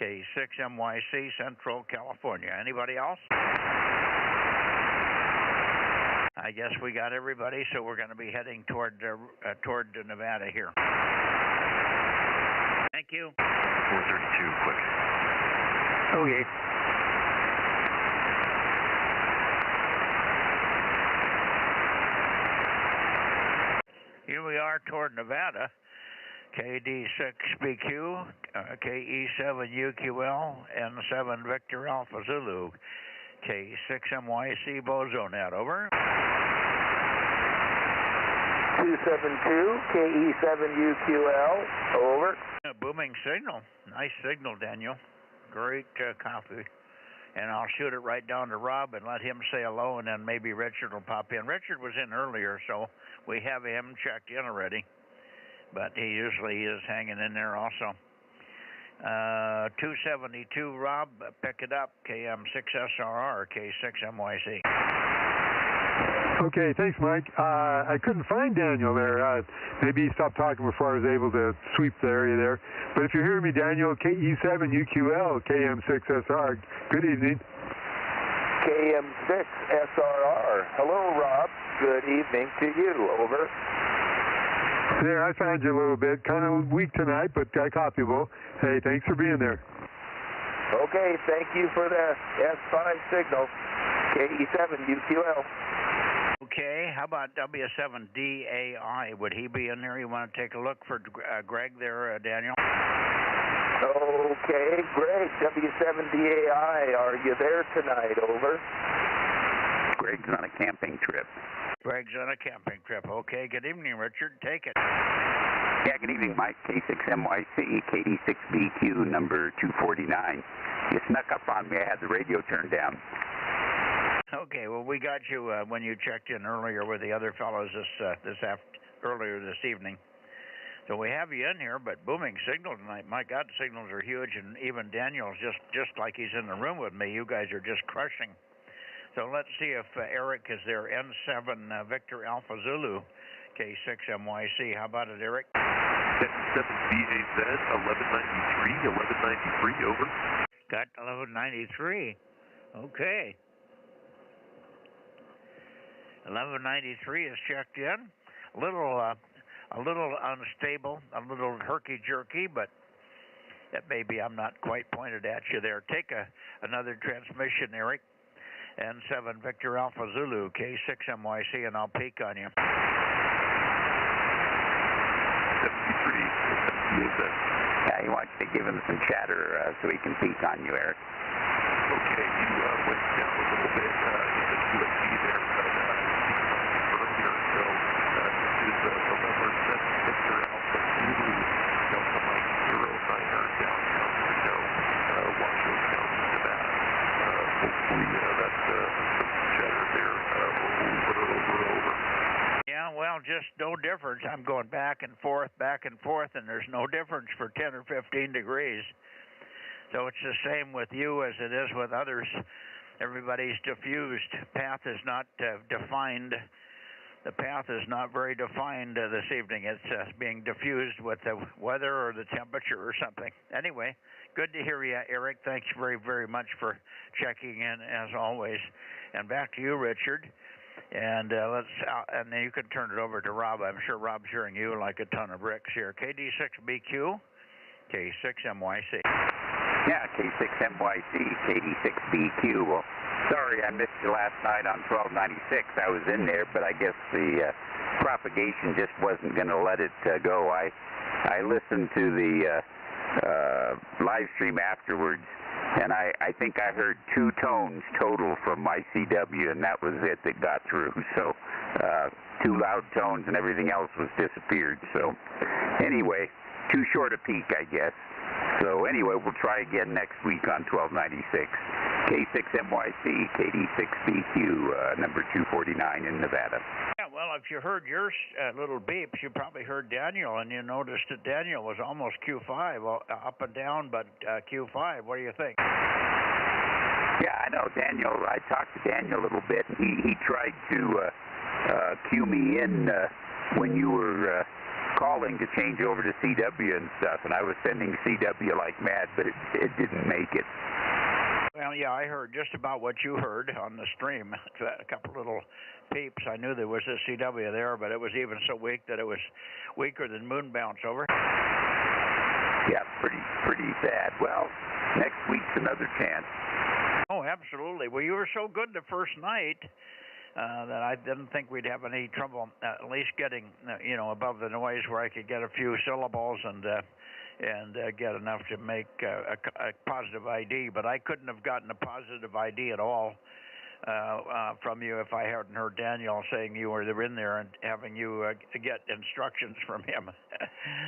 K6MYC, Central California. Anybody else? I guess we got everybody, so we're going to be heading toward Nevada here. Thank you. 432, quick. Okay. Here we are toward Nevada. KD6BQ, KE7UQL, N7 Victor Alpha Zulu, K6MYC Bozo Net, over. 272, KE7UQL, over. A booming signal. Nice signal, Daniel. Great copy. And I'll shoot it right down to Rob and let him say hello, and then maybe Richard will pop in. Richard was in earlier, so we have him checked in already. But he usually is hanging in there also. 272, Rob, pick it up. KM6SRR, K6MYC. Okay, thanks, Mike. I couldn't find Daniel there. Maybe he stopped talking before I was able to sweep the area there. But if you're hearing me, Daniel, KE7UQL, KM6SR, good evening. KM6SRR. Hello, Rob. Good evening to you. Over. There, I found you a little bit. Kind of weak tonight, but copyable. Hey, thanks for being there. Okay, thank you for the S5 signal. KE7UQL. Okay, how about W7DAI? Would he be in there? You want to take a look for Greg there, Daniel? Okay, Greg, W7DAI, are you there tonight? Over. Greg's on a camping trip. Greg's on a camping trip. Okay, good evening, Richard. Take it. Yeah, good evening, Mike. K6MYC, KD6BQ, number 249. You snuck up on me. I had the radio turned down. Okay, well, we got you when you checked in earlier with the other fellows earlier this evening. So we have you in here, but booming signal tonight. My God, signals are huge, and even Daniel's just like he's in the room with me. You guys are just crushing. So let's see if Eric is there. N7 Victor Alpha Zulu, K6MYC. How about it, Eric? 7BAZ, 1193, over. Got 1193. Okay. 1193 is checked in. A little unstable, a little herky-jerky, but that maybe I'm not quite pointed at you there. Take another transmission, Eric. N7 Victor Alpha Zulu, K6MYC, and I'll peek on you. 73, Yeah, he wants to give him some chatter so he can peek on you, Eric. Okay, you went down a little bit in the QSC there, but earlier, so this is November 7 Victor Alpha Zulu, Delta Mike 09er, downtown Reno, Washoe County, Nevada. Hopefully that's some chatter there. Over. Yeah, well, just no difference. I'm going back and forth, and there's no difference for 10 or 15 degrees. So it's the same with you as it is with others. Everybody's diffused. Path is not defined. The path is not very defined this evening. It's being diffused with the weather or the temperature or something. Anyway, good to hear you, Eric. Thanks very, very much for checking in, as always. And back to you, Richard. And and then you can turn it over to Rob. I'm sure Rob's hearing you like a ton of bricks here. KD6BQ, K6MYC. Yeah, K6MYC, KD6BQ. Sorry I missed you last night on 1296. I was in there, but I guess the propagation just wasn't going to let it go. I listened to the live stream afterwards, and I think I heard 2 tones total from my CW, and that was it that got through. So 2 loud tones and everything else was disappeared. So anyway, too short a peak, I guess. So anyway, we'll try again next week on 1296. K6MYC, KD6BQ, number 249 in Nevada. Yeah, well, if you heard your little beeps, you probably heard Daniel, and you noticed that Daniel was almost Q5, up and down, but Q5. What do you think? Yeah, I know. Daniel, I talked to Daniel a little bit, and he tried to cue me in when you were calling to change over to CW and stuff, and I was sending CW like mad, but it didn't make it. Well, yeah, I heard just about what you heard on the stream. A couple little peeps. I knew there was a CW there, but it was even so weak that it was weaker than moon bounce. Over. Yeah, pretty bad. Well, next week's another chance. Oh, absolutely. Well, you were so good the first night that I didn't think we'd have any trouble at least getting, above the noise where I could get a few syllables and get enough to make a positive ID. But I couldn't have gotten a positive ID at all from you if I hadn't heard Daniel saying you were in there and having you get instructions from him.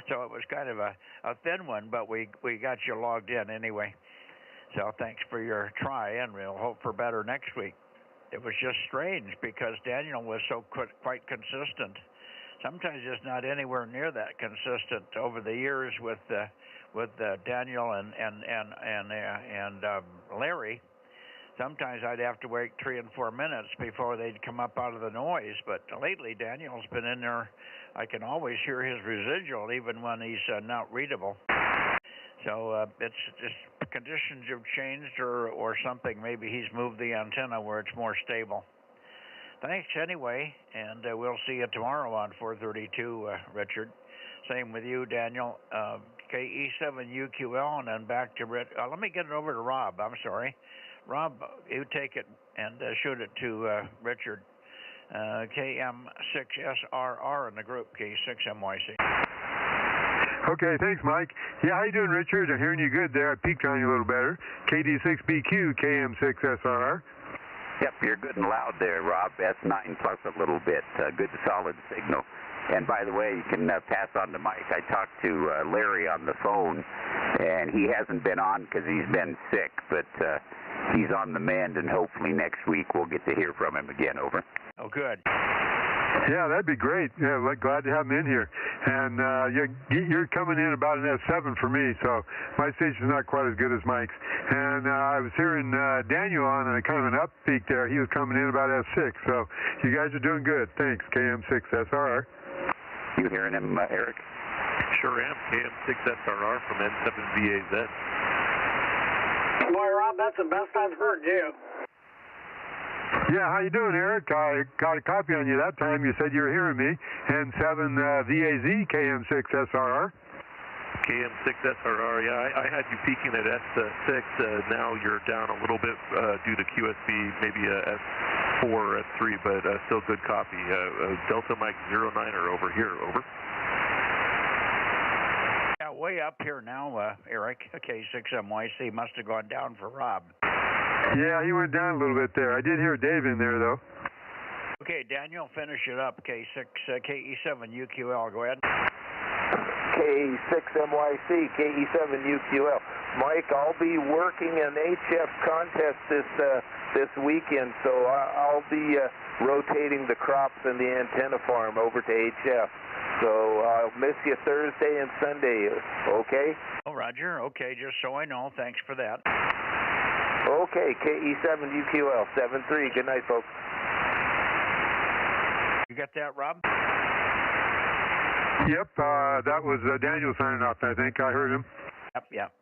So it was kind of a thin one, but we got you logged in anyway. So thanks for your try, and we'll hope for better next week. It was just strange because Daniel was so quite consistent. Sometimes it's not anywhere near that consistent. Over the years with Daniel and Larry, sometimes I'd have to wait 3 and 4 minutes before they'd come up out of the noise. But lately, Daniel's been in there. I can always hear his residual even when he's not readable. So it's just conditions have changed or something. Maybe he's moved the antenna where it's more stable. Thanks anyway, and we'll see you tomorrow on 432, Richard. Same with you, Daniel. KE7UQL, and then back to let me get it over to Rob. I'm sorry. Rob, you take it and shoot it to Richard. KM6SRR in the group, K6MYC. Okay, thanks, Mike. Yeah, how you doing, Richard? I'm hearing you good there. I peeked on you a little better. KD6BQ, KM6SRR. Yep, you're good and loud there, Rob. S9 plus a little bit. Good solid signal. And by the way, you can pass on to Mike. I talked to Larry on the phone, and he hasn't been on because he's been sick, but he's on the mend, and hopefully next week we'll get to hear from him again. Over. Oh, good. Yeah, that'd be great. Yeah, glad to have him in here. And you're coming in about an S7 for me, so my station's not quite as good as Mike's. And I was hearing Daniel on a kind of an up peak there. He was coming in about S6, so you guys are doing good. Thanks, KM6SRR. You hearing him, Eric? Sure am. KM6SRR from N7VAZ. Boy, Rob, that's the best I've heard you. Yeah, how you doing, Eric? I got a copy on you that time. You said you were hearing me. N7VAZ, KM6SRR. KM6SRR, yeah, I had you peaking at S6. Now you're down a little bit due to QSB, maybe a S4 or S3, but still good copy. Delta Mike 09er over here, over. Yeah, way up here now, Eric. K6MYC must have gone down for Rob. Yeah, he went down a little bit there. I did hear Dave in there, though. Okay, Daniel, finish it up. KE7UQL, go ahead. K6MYC, KE7UQL. Mike, I'll be working an HF contest this weekend, so I'll be rotating the crops in the antenna farm over to HF. So I'll miss you Thursday and Sunday, okay? Oh, Roger, okay, just so I know. Thanks for that. Okay, KE7UQL, 73. Good night, folks. You got that, Rob? Yep, that was Daniel signing off, I think. I heard him. Yep.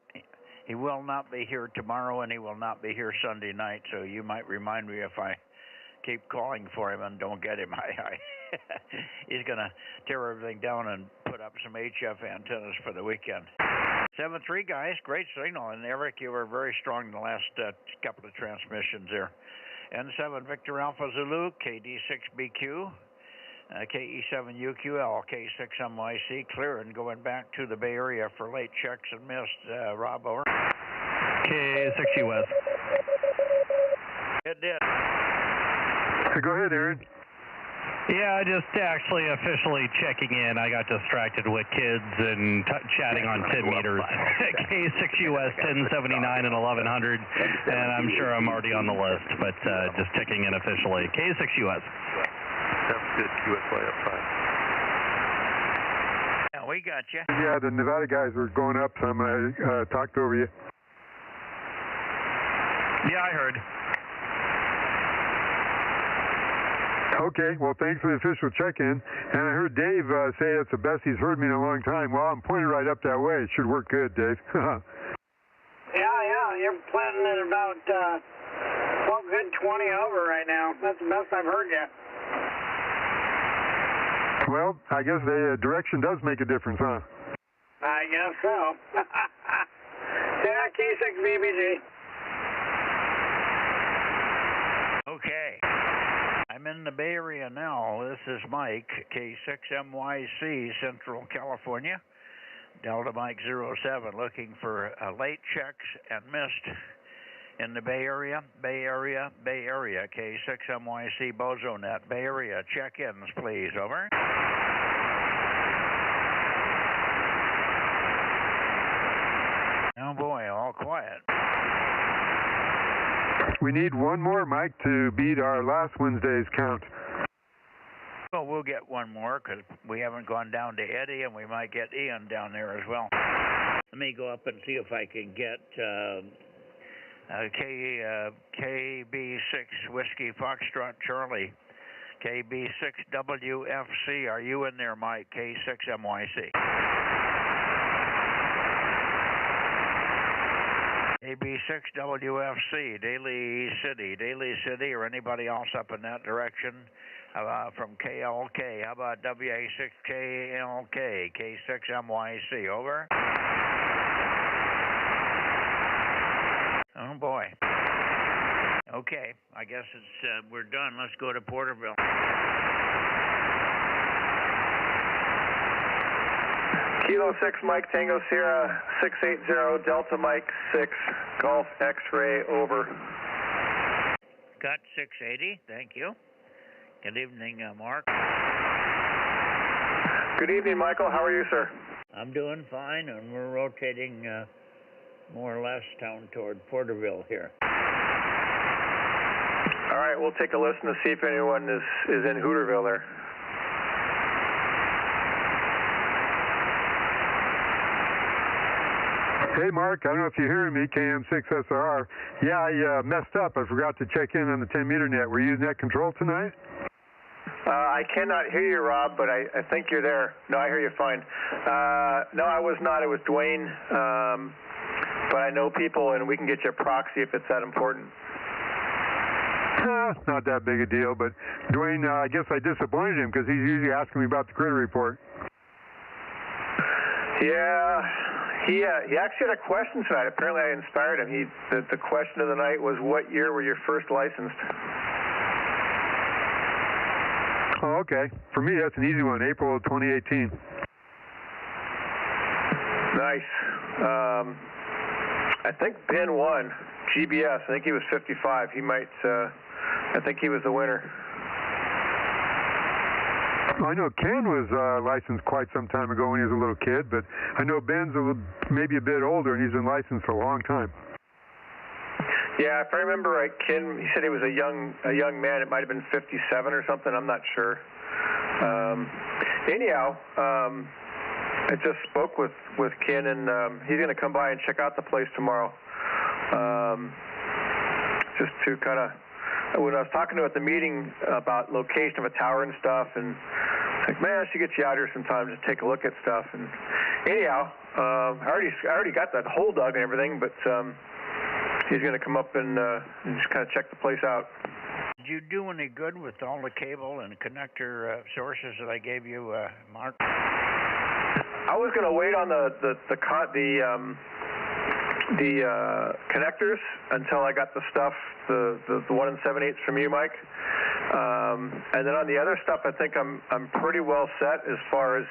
He will not be here tomorrow, and he will not be here Sunday night, so you might remind me if I keep calling for him and don't get him. He's going to tear everything down and put up some HF antennas for the weekend. 7-3, guys. Great signal. And Eric, you were very strong in the last couple of transmissions there. N7 Victor Alpha Zulu, KD6BQ, KE7UQL, K6MYC, clear and going back to the Bay Area for late checks and missed. Rob, over. K6US. It did. Go ahead, Aaron. Yeah, just actually officially checking in. I got distracted with kids and chatting on 10 meters. K6US 1079 and 1100, and I'm sure I'm already on the list, but just checking in officially. K6US. Sounds good. QSY up 5. Yeah, we got you. Yeah, the Nevada guys were going up some. I talked over you. Yeah, I heard. Okay, well, thanks for the official check-in. And I heard Dave say that's the best he's heard me in a long time. Well, I'm pointing right up that way. It should work good, Dave. Yeah, you're planning at about, good 20 over right now. That's the best I've heard yet. Well, I guess the direction does make a difference, huh? I guess so. Yeah, K6BBG. Okay. I'm in the Bay Area now. This is Mike, K6MYC, Central California. Delta Mike 07, looking for late checks and missed in the Bay Area, K6MYC, Bozo Net, Bay Area. Check-ins, please. Over. Oh, boy, all quiet. We need one more, Mike, to beat our last Wednesday's count. Well, we'll get one more because we haven't gone down to Eddie, and we might get Ian down there as well. Let me go up and see if I can get KB6 Whiskey Foxtrot Charlie. KB6WFC, are you in there, Mike? K6MYC. AB6WFC, Daly City, or anybody else up in that direction from KLK. How about WA6KLK, K6MYC, over? Oh, boy. Okay, I guess it's we're done. Let's go to Porterville. Kilo 6 Mike Tango Sierra 680 Delta Mike 6 Golf X-Ray, over. Got 680, thank you. Good evening, Mark. Good evening, Michael. How are you, sir? I'm doing fine, and we're rotating more or less down toward Porterville here. All right, we'll take a listen to see if anyone is in Hooterville there. Hey, Mark, I don't know if you're hearing me, KM6SR. Yeah, I messed up. I forgot to check in on the 10-meter net. Were you using net control tonight? I cannot hear you, Rob, but I think you're there. No, I hear you fine. No, I was not. It was Dwayne. But I know people, and we can get you a proxy if it's that important. Not that big a deal, but Dwayne, I guess I disappointed him because he's usually asking me about the critter report. Yeah. He actually had a question tonight. Apparently I inspired him. The question of the night was, what year were you first licensed? Oh, okay. For me, that's an easy one, April of 2018. Nice. I think Ben won. GBS, I think he was 55. He might, I think he was the winner. I know Ken was licensed quite some time ago when he was a little kid, but I know Ben's maybe a bit older, and he's been licensed for a long time. Yeah, if I remember right, Ken, he said he was a young man. It might have been 57 or something. I'm not sure. Anyhow, I just spoke with Ken, and he's going to come by and check out the place tomorrow. Just to kind of, when I was talking to him at the meeting about location of a tower and stuff, and like, man, I should get you out here sometime to take a look at stuff. And anyhow, I already got that hole dug and everything, but he's going to come up and just kind of check the place out. Did you do any good with all the cable and connector sources that I gave you, Mark? I was going to wait on the connectors until I got the stuff, the 1 7/8 from you, Mike. And then on the other stuff, I think I'm pretty well set as far as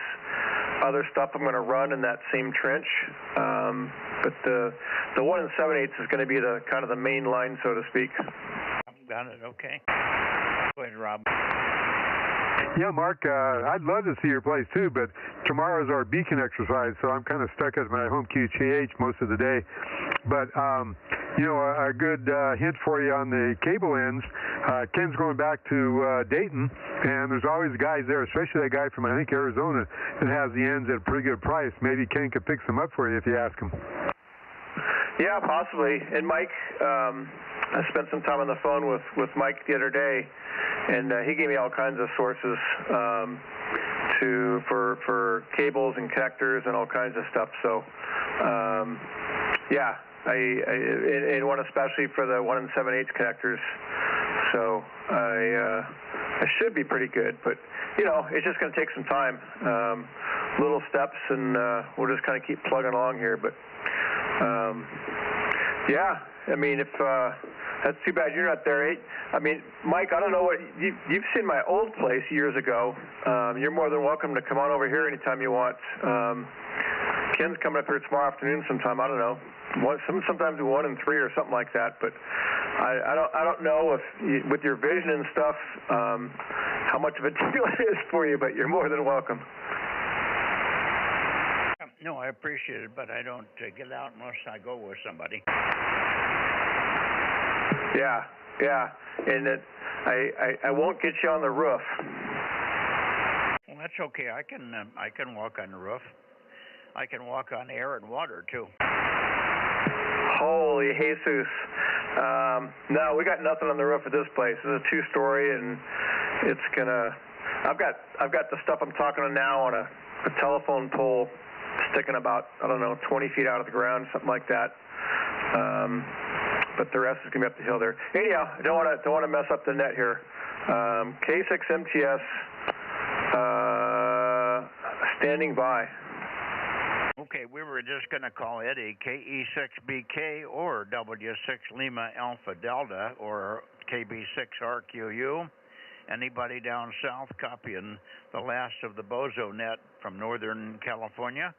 other stuff I'm going to run in that same trench. But the 1 7/8 is going to be the kind of the main line, so to speak. Got it. Okay. Go ahead, Rob. Yeah, Mark, I'd love to see your place too, but tomorrow's our beacon exercise, so I'm kind of stuck at my home QTH most of the day. But, you know, a good hint for you on the cable ends, Ken's going back to Dayton, and there's always guys there, especially that guy from, I think, Arizona, that has the ends at a pretty good price. Maybe Ken could pick some up for you if you ask him. Yeah, possibly. And Mike, I spent some time on the phone with Mike the other day, and he gave me all kinds of sources for cables and connectors and all kinds of stuff. So, yeah, and one especially for the 1 7/8 connectors. So I should be pretty good, but you know, it's just going to take some time, little steps, and we'll just kind of keep plugging along here. But yeah, I mean, if that's too bad you're not there. I mean, Mike, I don't know what you've seen my old place years ago. You're more than welcome to come on over here anytime you want. Ken's coming up here tomorrow afternoon sometime. I don't know. Sometimes 1 and 3 or something like that. But I don't know if with your vision and stuff how much of a deal it is for you. But you're more than welcome. No, I appreciate it, but I don't get out unless I go with somebody. Yeah, and I won't get you on the roof. Well, that's okay. I can walk on the roof. I can walk on air and water too. Holy Jesus! No, we got nothing on the roof of this place. It's a 2-story, and it's gonna. I've got the stuff I'm talking on now on a telephone pole, sticking about, I don't know, 20 feet out of the ground, something like that. But the rest is gonna be up the hill there. Anyhow, I don't want to mess up the net here. K6 MTS standing by. Okay, we were just going to call Eddie KE6BK or W6 Lima Alpha Delta or KB6RQU. Anybody down south copying the last of the Bozo Net from Northern California.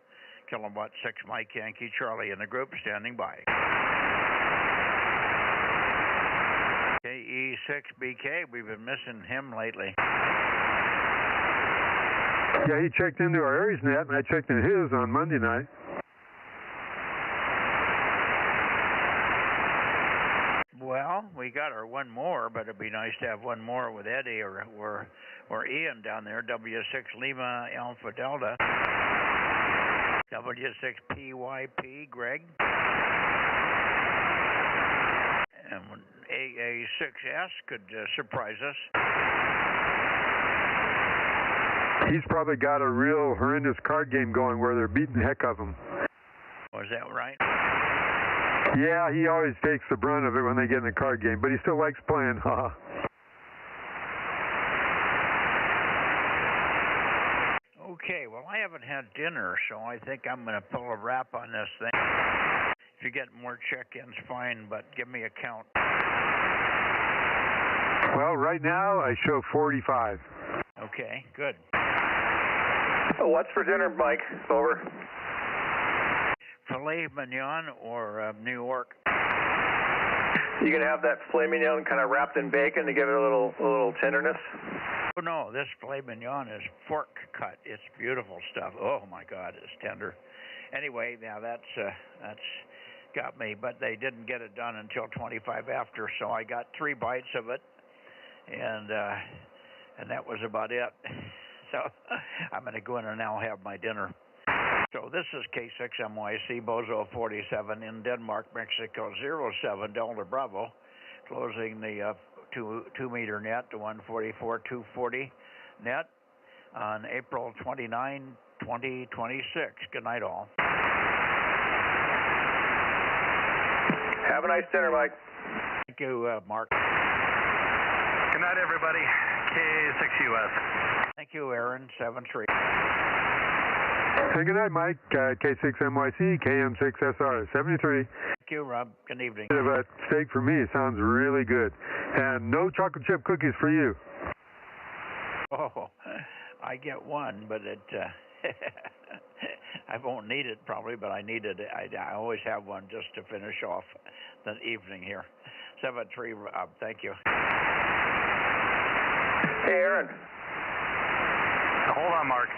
Kilowatt 6 Mike Yankee Charlie in the group standing by. KE6BK, we've been missing him lately. Yeah, he checked into our Aries net, and I checked into his on Monday night. Well, we got our one more, but it'd be nice to have one more with Eddie or Ian down there, W6 Lima Alpha Delta. W6PYP, Greg. And AA6S could surprise us. He's probably got a real horrendous card game going where they're beating the heck of him. Was that right? Yeah, he always takes the brunt of it when they get in the card game, but he still likes playing, haha. Okay, well, I haven't had dinner, so I think I'm going to pull a wrap on this thing. If you get more check-ins, fine, but give me a count. Well, right now, I show 45. Okay, good. What's for dinner, Mike? Over. Filet mignon or New York? You gonna have that filet mignon kind of wrapped in bacon to give it a little tenderness? Oh no, this filet mignon is fork cut. It's beautiful stuff. Oh my God, it's tender. Anyway, now that's got me, but they didn't get it done until 25 after, so I got 3 bites of it, and that was about it. So I'm going to go in and now have my dinner. So this is K6MYC Bozo 47 in Denmark, Mexico 07 Delta Bravo, closing the 2-meter net to 144.240 net on April 29, 2026. Good night, all. Have a nice dinner, Mike. Thank you, Mark. Good night, everybody. K6US. Thank you, Aaron. 7-3. Hey, good night, Mike. K6MYC, KM6SR, 73. Thank you, Rob. Good evening. But steak for me, it sounds really good. And no chocolate chip cookies for you. Oh, I get one, but it I won't need it probably, but I need it. I always have one just to finish off the evening here. 7-3, Rob. Thank you. Hey, Aaron. Hold on, Mark.